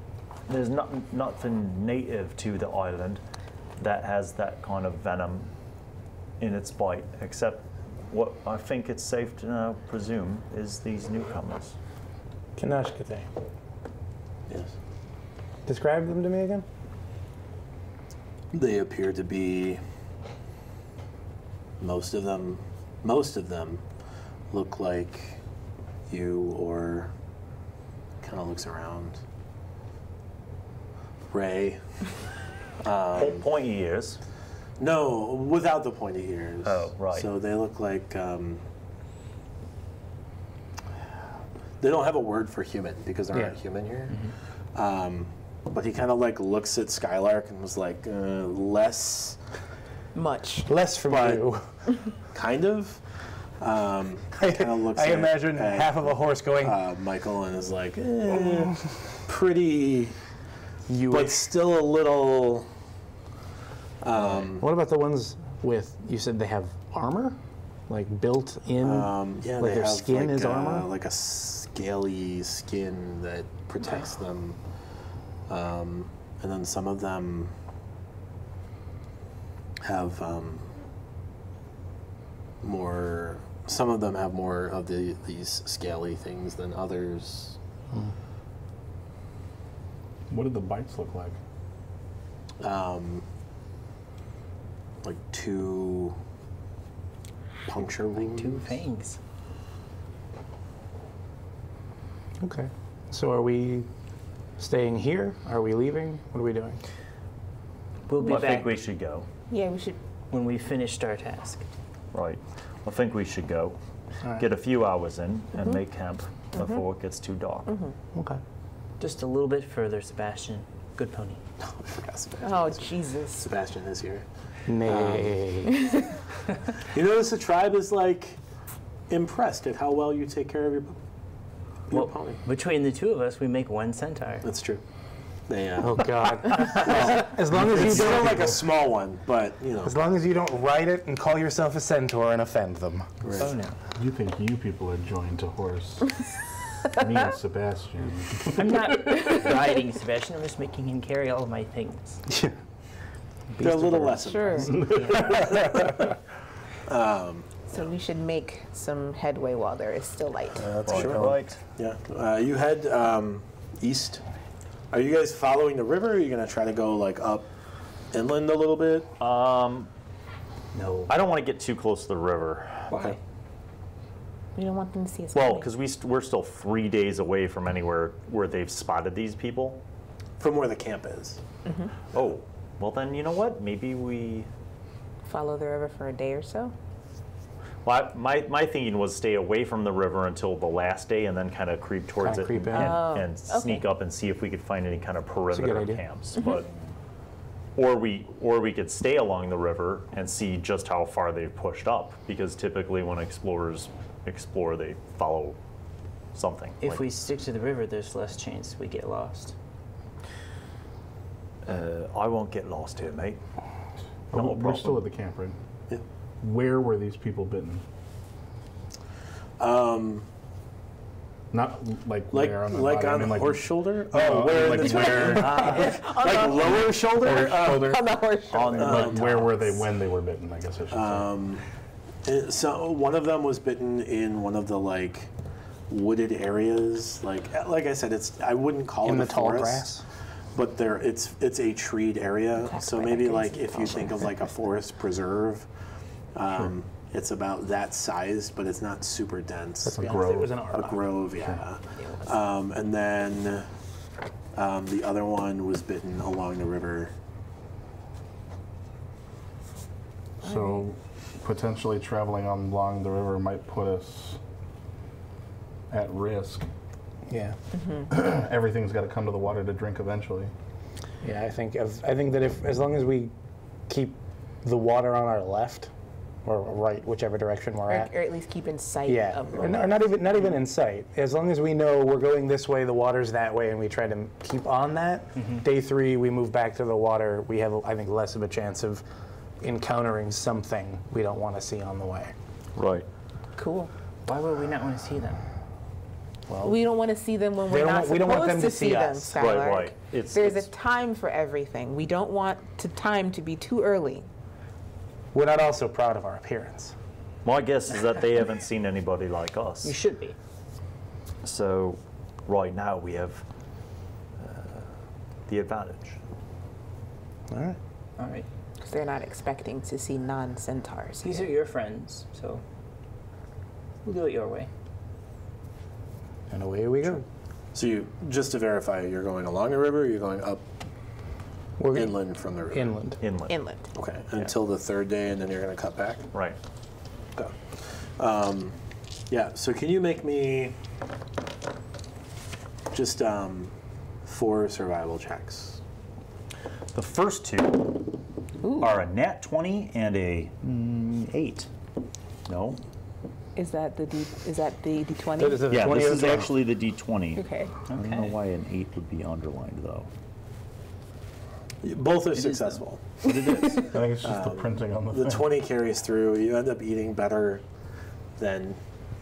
there's nothing native to the island that has that kind of venom in its bite, except what I think it's safe to now presume is these newcomers. Kanashkate. Yes. Describe them to me again. They appear to be, most of them look like you, or kind of looks around. Ray. Pointy ears. No, without the pointy ears. Oh, right. So they look like, they don't have a word for human because they're not human here. But he kind of like looks at Skylark and was like, less from you. kind of. Kind of looks I imagine half of a horse going, Michael, and is like, pretty, you. but still a little. What about the ones with, you said they have armor? Like built in? Yeah, like they their have skin is armor? like a scaly skin that protects them. And then some of them have more. Some of them have more of these scaly things than others. What did the bites look like? Like 2 puncture wounds. 2 fangs. Okay. So are we staying here? Are we leaving? What are we doing? We'll be I back think we should go. Yeah, we should. when we finished our task. Right. I think we should go. All right. Get a few hours in and make camp before it gets too dark. Okay. Just a little bit further, Sebastian. Good pony. I forgot Sebastian. Oh, Jesus. Sebastian is here. Nay. You notice the tribe is like impressed at how well you take care of your pony. Between the two of us, we make 1 centaur. That's true. They, Oh God. As long as you it's still don't, like a small one, but you know. as long as you don't ride it and call yourself a centaur and offend them. Right. Oh no. You think you people are joined to horse? Me and Sebastian. I'm not riding Sebastian, I'm just making him carry all of my things. They're a little less. Sure. So we should make some headway while there is still light. That's Right. sure. Right. Yeah. You head east. Are you guys following the river? Or are you gonna try to go like up inland a little bit? No. I don't want to get too close to the river. Okay. We don't want them to see us. Well, coming. because we're still 3 days away from anywhere where they've spotted these people. From where the camp is. Oh, well then, you know what? Maybe we... Follow the river for a day or so. Well, my thinking was stay away from the river until the last day and then kind of creep towards Kinda it creep in. and sneak up and see if we could find any kind of a good perimeter idea. camps. But or we could stay along the river and see just how far they've pushed up, because typically when explorers explore, they follow something. If Like, we stick to the river, there's less chance we get lost. I won't get lost here, mate. Oh, No we're still at problem. the camp, right? Yeah. Where were these people bitten? Not like Like where on the like body. I on mean, the like, horse shoulder? Oh, where like in the where? like lower shoulder? shoulder. On the horse shoulder. Where were they when they were bitten? I guess I should say. So one of them was bitten in one of the like wooded areas. Like I said, I wouldn't call In it the a tall forest, grass? but it's a treed area. So by maybe acres like and if you think of like a forest preserve, it's about that size, but it's not super dense. Let's be A honest, it grove. was an A arbor. grove, yeah. And then the other one was bitten along the river. So potentially traveling along the river might put us at risk. Yeah. Everything's got to come to the water to drink eventually. Yeah, I think that if as long as we keep the water on our left or right, whichever direction we're Or at. at least keep in sight Yeah, of the or not even in sight. As long as we know we're going this way, the water's that way, and we try to keep on that. Day 3, we move back to the water. We have, I think, less of a chance of encountering something we don't want to see on the way. Right. Cool. Why would we not want to see them? We don't want to see them when They we're don't not want- we don't want supposed them to to see see them, us. Skylark. Right. There's a time for everything. We don't want time to be too early. We're not also proud of our appearance. My guess is that they haven't seen anybody like us. You should be. So right now we have the advantage. All right. All right. Because they're not expecting to see non-centaurs. These are your friends, so we'll do it your way. And away we go. So you, just to verify, you're going along the river, or you're going up We're inland from the river? inland. Inland. Inland. Okay, until the third day, and then you're going to cut back? Right. Okay. Yeah, so can you make me just 4 survival checks? The first two are a nat 20 and a 8. No? Is that the D20? That is a Yeah, 20 this or is 12. actually the d20. Okay. I don't know why an 8 would be underlined, though. Both are successful. But it is. I think it's just the printing on the The thing. 20 carries through. You end up eating better than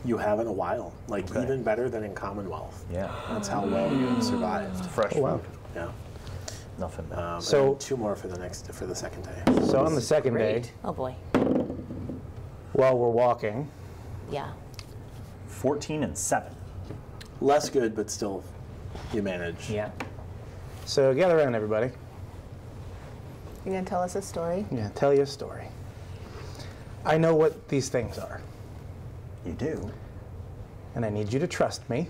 you have in a while, like even better than in Commonwealth. Yeah. That's how well you survived. Fresh Oh, wow. food. Yeah. Nothing bad. So- and 2 more for the second day. So on the second day, Great. Oh boy. while we're walking, Yeah. 14 and 7. Less good, but still, you manage. Yeah. so gather around, everybody. You gonna tell us a story? Yeah, tell you a story. I know what these things are, You do? and I need you to trust me.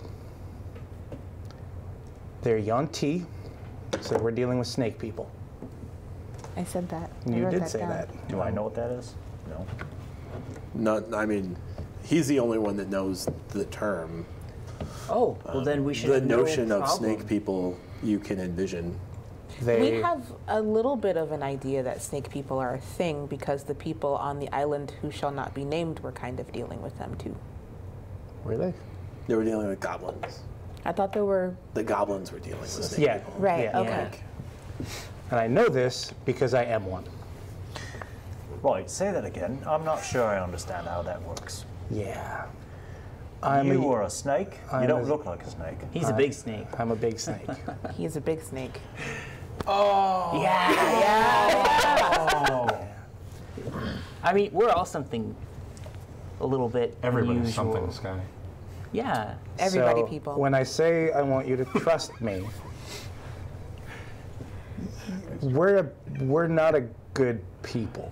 They're Yuan-Ti, so we're dealing with snake people. I said that. I You wrote did that say down. that. Do I know what that is? No. Not, I mean, he's the only one that knows the term. Oh, well then we should. The have no notion of problem. snake people you can envision. They We have a little bit of an idea that snake people are a thing because the people on the island who shall not be named were kind of dealing with them too. were they? They were dealing with goblins. I thought there were. The goblins were dealing with snake Yeah. people. Right. Yeah. Okay. And I know this because I am one. Right, say that again. I'm not sure I understand how that works. Yeah. You are a snake? You I'm don't a- look like a snake. He's a big snake. I'm a big snake. He is a big snake. I mean, we're all something a little bit Everybody's unusual. something, Sky. Yeah. Everybody So, people. When I say I want you to trust me, we're not a good people.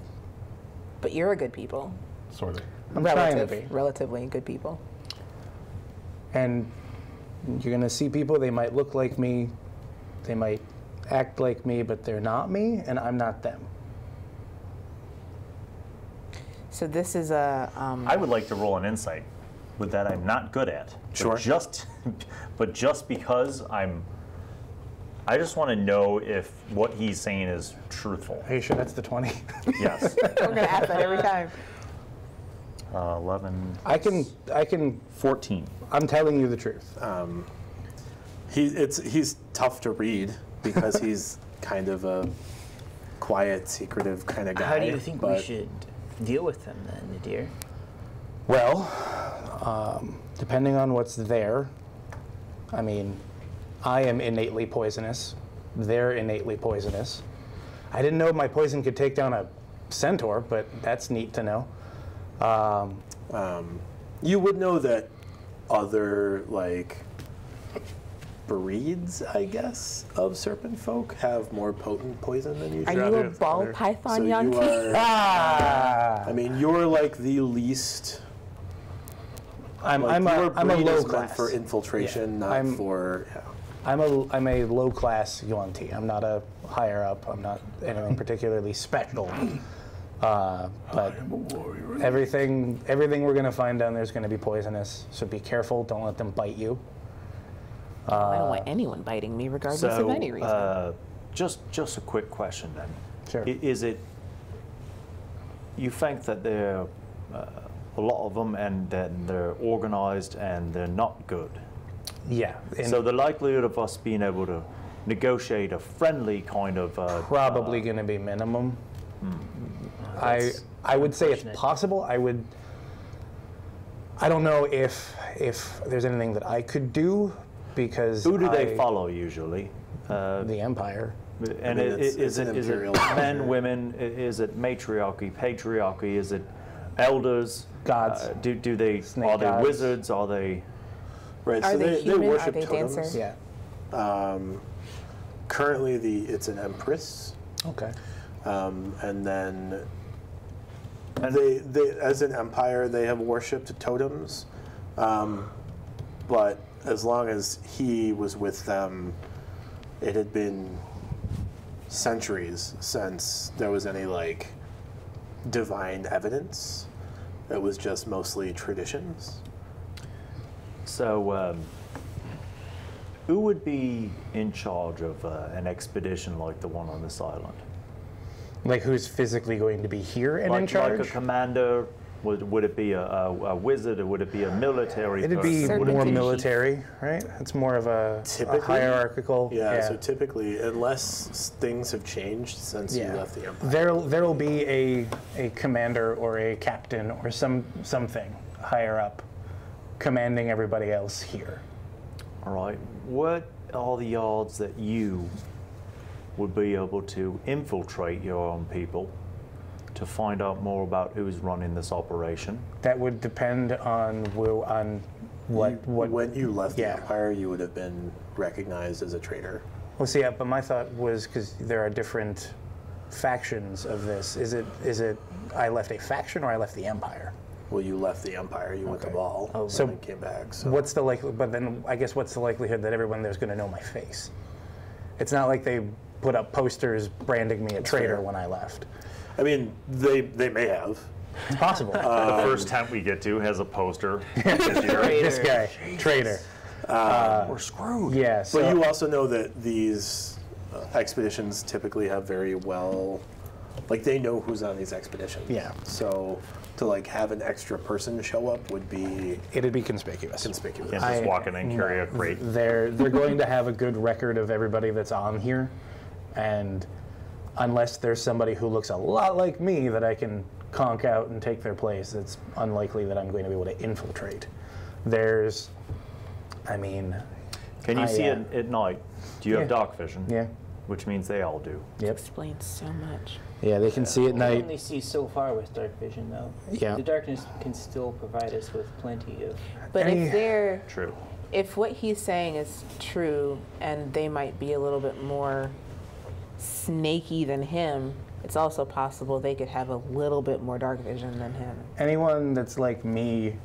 But you're a good people. Sort of. I'm trying to be. Relatively good people. And you're gonna see people, they might look like me, they might act like me, but they're not me, and I'm not them. So this is a. I would like to roll an insight with that I'm not good at. Sure. But just because I just want to know if what he's saying is truthful. Are you sure that's the 20? Yes. We're gonna ask that every time. 11. I can, 14. I'm telling you the truth. He's tough to read because he's kind of a quiet, secretive kind of guy. How do you think we but should deal with them then, Nadir? Well, depending on what's there, I mean, I am innately poisonous. They're innately poisonous. I didn't know my poison could take down a centaur, but that's neat to know. You would know that other, like, breeds, I guess, of serpent folk have more potent poison than you Are do. you a ball python, So you Yanti? are, Ah! I mean, you're like the least. I'm Your a breed low is meant class. for infiltration, Yeah, not I'm- for. Yeah. I'm a low class Yuan-Ti. I'm not a higher up. I'm not anything particularly special. But everything we're gonna find down there is gonna be poisonous. So be careful. Don't let them bite you. I don't want anyone biting me, regardless of any reason. Just a quick question then. Sure. Is it? You think that there are a lot of them, and then they're organized and they're not good? Yeah. and So the likelihood of us being able to negotiate a friendly kind of probably gonna be minimum. I would say it's possible. I don't know if there's anything that I could do because who do they follow usually? The Empire. And I mean, is it's it imperial men, empire. women? Is it matriarchy, patriarchy? Is it elders? Gods. Do they Snake are they gods. wizards? Are they? Right. Are so they human? they Are worship they totems. dancers? Yeah. Currently, it's an empress. Okay. And then they as an empire they have worshipped totems, but as long as he was with them, it had been centuries since there was any like divine evidence. It was just mostly traditions. So, who would be in charge of an expedition like the one on this island? Like who's physically going to be here and in charge? Like a commander? Would it be a wizard, or would it be a military It'd be person? more Serpentine. military, right? It's more of a Typically? hierarchical. Yeah, so typically, unless things have changed since you left the empire. There'll be a commander or a captain or something higher up commanding everybody else here. All right. What are the odds that you would be able to infiltrate your own people to find out more about who's running this operation? That would depend on what. When you left Yeah. the empire, you would have been recognized as a traitor. Well, see, but my thought was because there are different factions of this. Is it I left a faction or I left the empire? Well, you left the empire, you went to Okay. Ball, and So then came back. So What's the But then I guess what's the likelihood that everyone there's going to know my face? It's not like they put up posters branding me a traitor fair. when I left. I mean, they may have. It's possible. The first tent we get to has a poster. This guy, traitor. We're screwed. Yeah. So But you also know that these expeditions typically have very well, like they know who's on these expeditions. Yeah. So to like have an extra person show up would be it'd be conspicuous. conspicuous. Can't just walk in and carry a crate. They're going to have a good record of everybody that's on here, and unless there's somebody who looks a lot like me that I can conk out and take their place, it's unlikely that I'm going to be able to infiltrate. There's, I mean, Can you see it at night? Do you have Yeah. dark vision? yeah, Which means they all do. yep, Explains so much. yeah, they can see at We night. only see so far with dark vision, though. Yeah. The darkness can still provide us with plenty of. But Any- True. if what he's saying is true, and they might be a little bit more snaky than him, it's also possible they could have a little bit more dark vision than him. Anyone that's like me,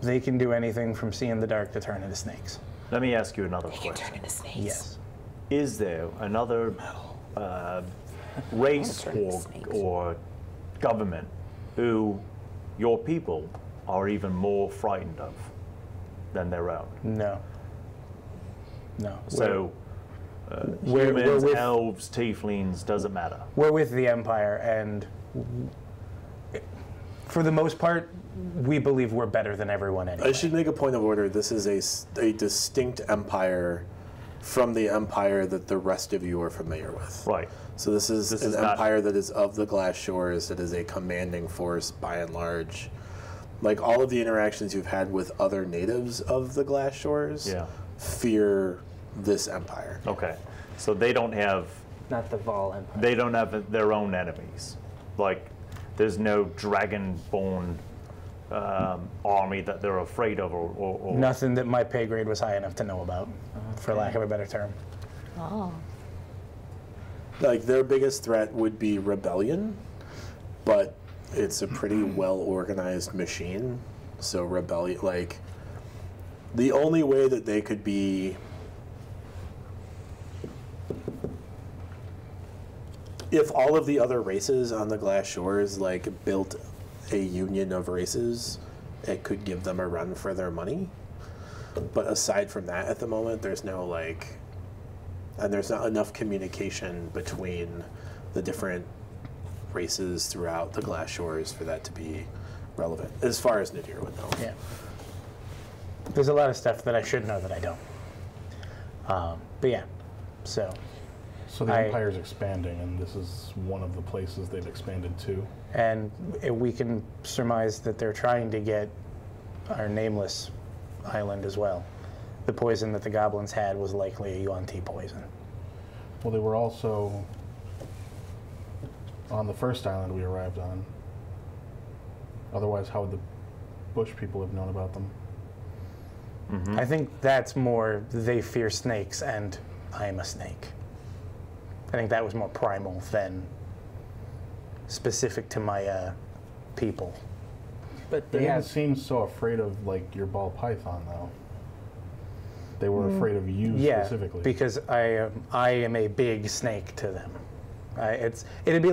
they can do anything from seeing the dark to turn into snakes. Let me ask you another They can turn question. into snakes. Yes. Is there another race turn into snakes. or government who your people are even more frightened of than their own? No. No. So we're humans, with- elves, tieflings, doesn't matter. We're with the Empire, and for the most part, we believe we're better than everyone anyway. I should make a point of order. This is a distinct empire from the empire that the rest of you are familiar with. Right. So this is This an is not- empire that is of the Glass Shores, that is a commanding force by and large. Like all of the interactions you've had with other natives of the Glass Shores Yeah. fear this empire. Okay. So they don't have Not the Vol Empire. they don't have their own enemies. Like there's no dragon-born army that they're afraid of, or Nothing that my pay grade was high enough to know about, for lack of a better term. Oh. Like their biggest threat would be rebellion, but it's a pretty well organized machine. So rebellion, like the only way that they could be, if all of the other races on the Glass Shores like built a union of races, it could give them a run for their money. But aside from that, at the moment, there's no like, and there's not enough communication between the different races throughout the Glass Shores for that to be relevant, as far as Nadir would know. Yeah. There's a lot of stuff that I should know that I don't. But yeah, so So the I- Empire's expanding, and this is one of the places they've expanded to. and we can surmise that they're trying to get our nameless island as well. the poison that the goblins had was likely a yuan-ti poison. Well, they were also on the first island we arrived on. Otherwise, how would the bush people have known about them? I think that's more they fear snakes and I am a snake. I think that was more primal than specific to my people. But They they didn't have. seem so afraid of like your ball python, though. They were afraid of you specifically. Because I am a big snake to them. It'd be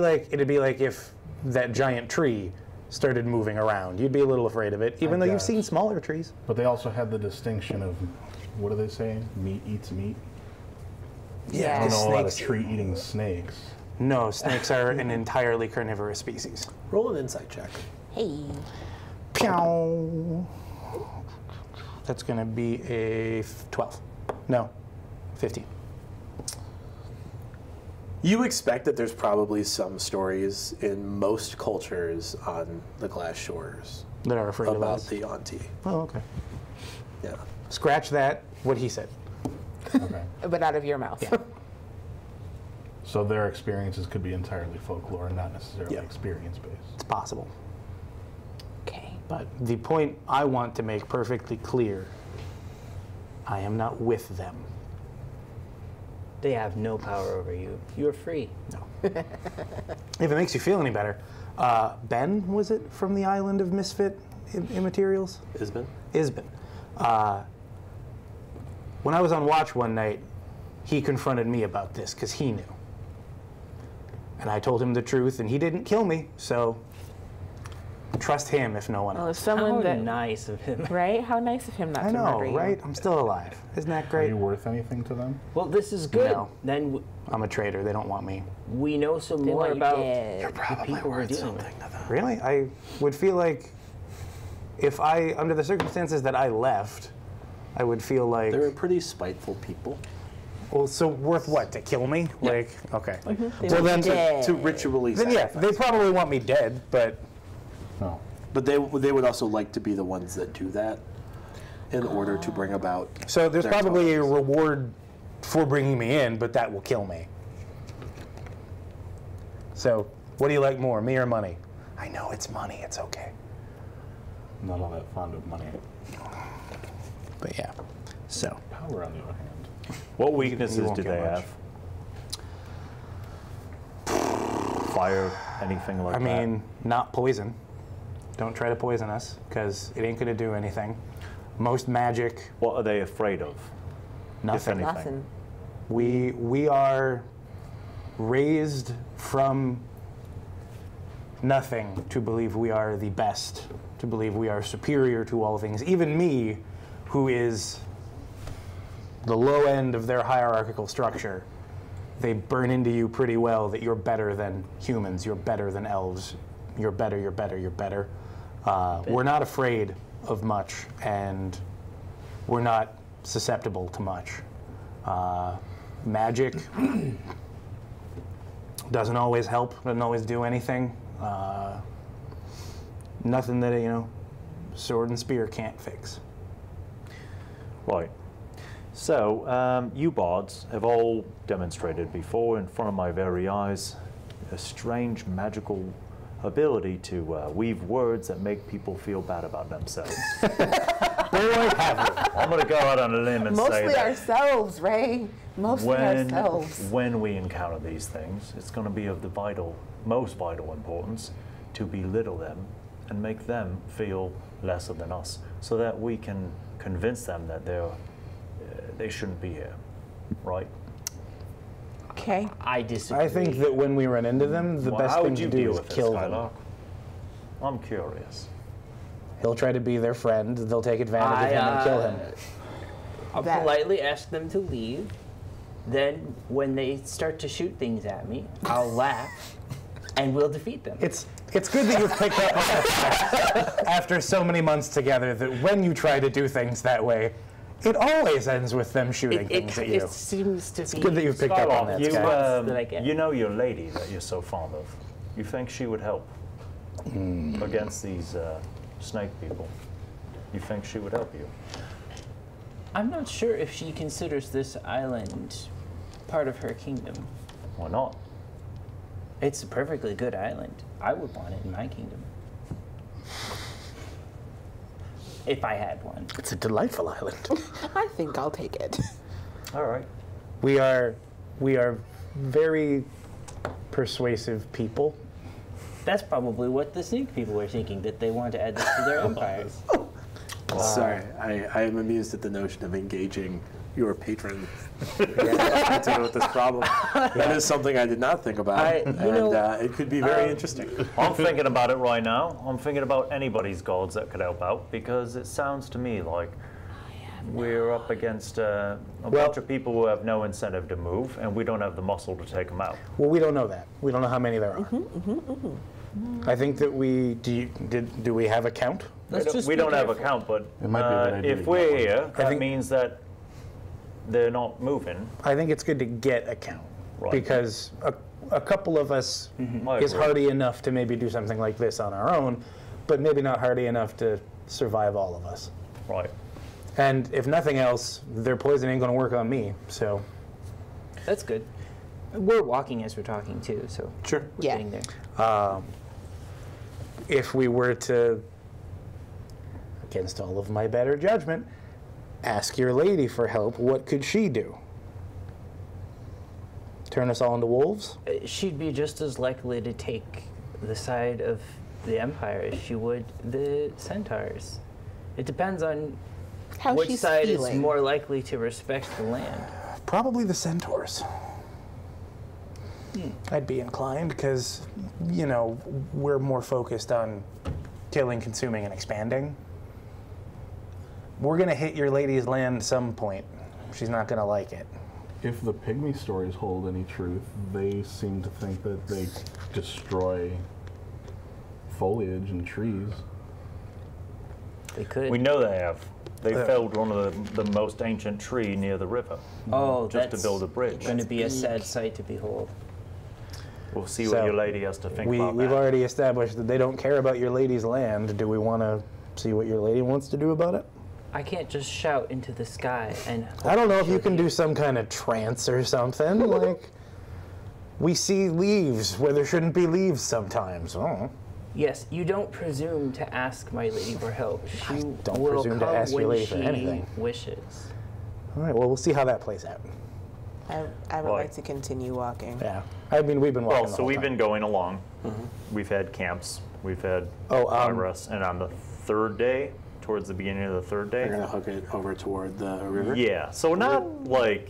like if that giant tree started moving around. You'd be a little afraid of it, even though you've guess. seen smaller trees. But they also had the distinction of, what do they say? Meat eats meat. Yeah. I don't know a lot of Snakes- tree-eating snakes. No, snakes are an entirely carnivorous species. Roll an insight check. Hey. Pew. That's going to be a 12. No, 15. You expect that there's probably some stories in most cultures on the glass shores That are afraid of about us. the Yuan-ti. Oh, okay. Yeah. Scratch that, what he said. Okay. But out of your mouth. Yeah. So their experiences could be entirely folklore and not necessarily Yeah. experience-based. It's possible. Okay. But the point I want to make perfectly clear, I am not with them. They have no power over you. You are free. If it makes you feel any better, Ben, was it, from the island of Misfit Immaterials? Isbin? Isbin. When I was on watch one night, he confronted me about this because he knew. And I told him the truth, and he didn't kill me, so trust him if no one Well, if else. someone How that nice of him. right? How nice of him not I to know, murder you. right? I'm still alive. Isn't that Are great? you worth anything to them? Well, this is good. No. Then I'm a traitor. They don't want me. we know some They more want you about dead. the people we're dealing with. Really? I would feel like if under the circumstances that I left, I would feel like, They're pretty spiteful people. well, so worth what? To kill me? Like, okay. They Well, want then, you dead. To ritually Then yeah, sacrifice. they probably want me dead, but No. But they would also like to be the ones that do that in order to bring about. so there's their probably a tolerance. reward for bringing me in, but that will kill me. So, what do you like more, me or money? I know it's money, it's okay. Not all that fond of money. But yeah, so. Power, on the other hand. What You weaknesses won't do get they much. have? Fire, anything like I that? mean, not poison. Don't try to poison us, because it ain't gonna do anything. Most magic, What are they afraid of? nothing. anything. Nothing. We are raised from nothing to believe we are the best, to believe we are superior to all things. Even me, who is the low end of their hierarchical structure, they burn into you pretty well that you're better than humans, you're better than elves, you're better, you're better, you're better. We're not afraid of much, and we're not susceptible to much. Magic doesn't always help, doesn't always do anything. Nothing that, sword and spear can't fix. Right. So, you bards have all demonstrated before in front of my very eyes a strange magical ability to weave words that make people feel bad about themselves. I'm going to go out on a limb and say Mostly that ourselves, Ray. Mostly ourselves. when we encounter these things, it's going to be of the most vital importance to belittle them and make them feel lesser than us, so that we can convince them that they shouldn't be here, right? Okay. I disagree. I think that when we run into them, the Well, best how thing would to you do deal is with kill this, them. Skylark? I'm curious. He'll try to be their friend, they'll take advantage of him and kill him. I'll That- politely ask them to leave. Then, when they start to shoot things at me, I'll laugh, and we'll defeat them. It's good that you've picked up on that after so many months together, that when you try to do things that way, it always ends with them shooting things at you. It seems to be. Good that you've picked up on that, you, Sky. that I get. you know your lady that you're so fond of. You think she would help against these snake people? You think she would help you? I'm not sure if she considers this island part of her kingdom. Why not? It's a perfectly good island. I would want it in my kingdom. If I had one. It's a delightful island. I think I'll take it. All right. We are very persuasive people. That's probably what the snake people were thinking, that they want to add this to their empires. Sorry, I am amused at the notion of engaging your patron to deal with this problem. That is something I did not think about, it could be very interesting. I'm thinking about it right now. I'm thinking about anybody's gods that could help out, because it sounds to me like we're up against a bunch of people who have no incentive to move, and we don't have the muscle to take them out. Well, we don't know that. We don't know how many there are. I think that do we have a count? We don't have a count, but It might be a good idea if to we're get one. here, that means that they're not moving. I think it's good to get a count. Right. Because a couple of us I is agree. hardy enough to maybe do something like this on our own, but maybe not hardy enough to survive all of us. Right. And if nothing else, their poison ain't going to work on me, so. That's good. We're walking as we're talking too, so Sure. we're Yeah. getting there. If we were to, against all of my better judgment, ask your lady for help, what could she do? Turn us all into wolves? She'd be just as likely to take the side of the empire as she would the centaurs. It depends on How which she's side feeling. is more likely to respect the land. Probably the centaurs. I'd be inclined because, we're more focused on killing, consuming, and expanding. We're going to hit your lady's land some point. She's not going to like it. If the pygmy stories hold any truth, they seem to think that they destroy foliage and trees. They could. We know they have. They felled one of the most ancient tree near the river. Oh, just to that's build a bridge. going to be a sad sight to behold. We'll see So, what your lady has to think about We've that. already established that they don't care about your lady's land. Do we want to see what your lady wants to do about it? I can't just shout into the sky and I don't know if you can do some kind of trance or something. Like, we see leaves where there shouldn't be leaves sometimes. Oh. Yes, you don't presume to ask my lady for help. She don't will presume to come ask your when lady for she anything. wishes. All right, well, we'll see how that plays out. I would Right. like to continue walking. Yeah. I mean, we've been walking Well, the so whole we've time. been going along. We've had camps. We've had Oh, progress. And on the third day, towards the beginning of the third We're day, gonna hook it over toward the river. yeah. So not like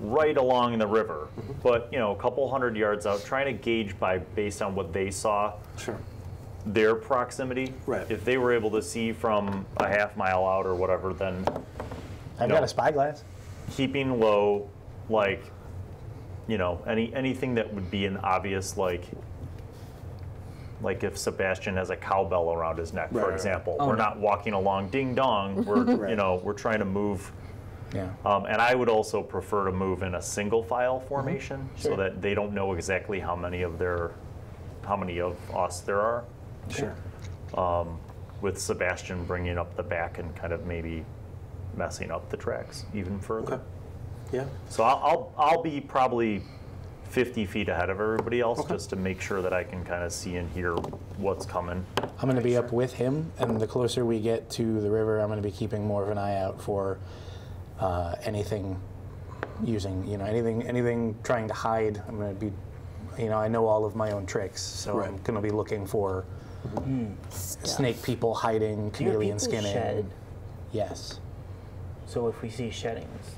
right along the river, but a couple hundred yards out, trying to gauge based on what they saw, Sure. their proximity. Right. If they were able to see from a half mile out or whatever, then I've got a spyglass. keeping low, like, anything that would be an obvious, like if Sebastian has a cowbell around his neck, Right, for right. example. Oh, We're no. not walking along ding dong. We're, Right. we're trying to move. Yeah. And I would also prefer to move in a single file formation so Sure. that they don't know exactly how many of us there are. Sure. With Sebastian bringing up the back and kind of maybe messing up the tracks even further. Okay. Yeah. So I'll be probably 50 feet ahead of everybody else just to make sure that I can kind of see and hear what's coming. I'm going to be up with him, and the closer we get to the river, I'm going to be keeping more of an eye out for anything using, anything trying to hide. I'm going to be, I know all of my own tricks, so Right. I'm going to be looking for snake people hiding, Do your chameleon people skinning. shed? Yes. So if we see sheddings,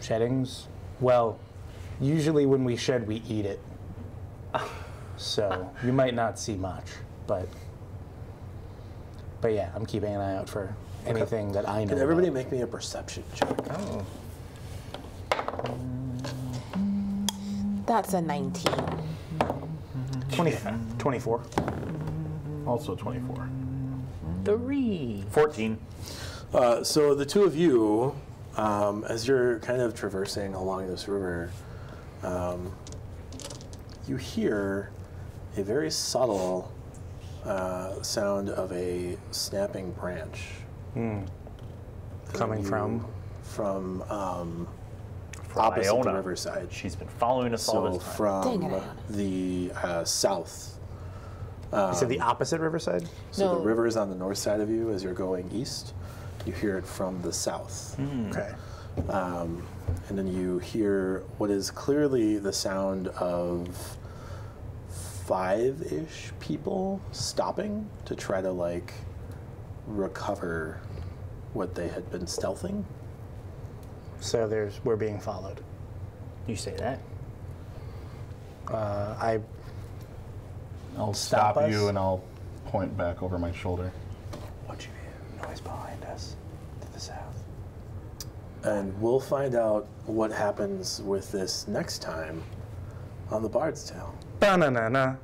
Sheddings? Well, usually when we shed, we eat it. So you might not see much, but yeah, I'm keeping an eye out for anything that I know. Can everybody about. make me a perception check? oh, That's a 19. 24. Also 24. 3. 14. So the two of you, as you're kind of traversing along this river, you hear a very subtle sound of a snapping branch. Coming You from? from From opposite Iona. the riverside. She's been following us all So this time. from Dang it, Iona. the south. You said the opposite riverside? So No. the river is on the north side of you as you're going east. You hear it from the south. Okay. And then you hear what is clearly the sound of 5-ish people stopping to try to like recover what they had been stealthing. So we're being followed. You say that? I'll Stop stop us? you and I'll point back over my shoulder. What you hear? Noise behind us, to the south. And we'll find out what happens with this next time on the Bard's Tale. Ba-na-na-na.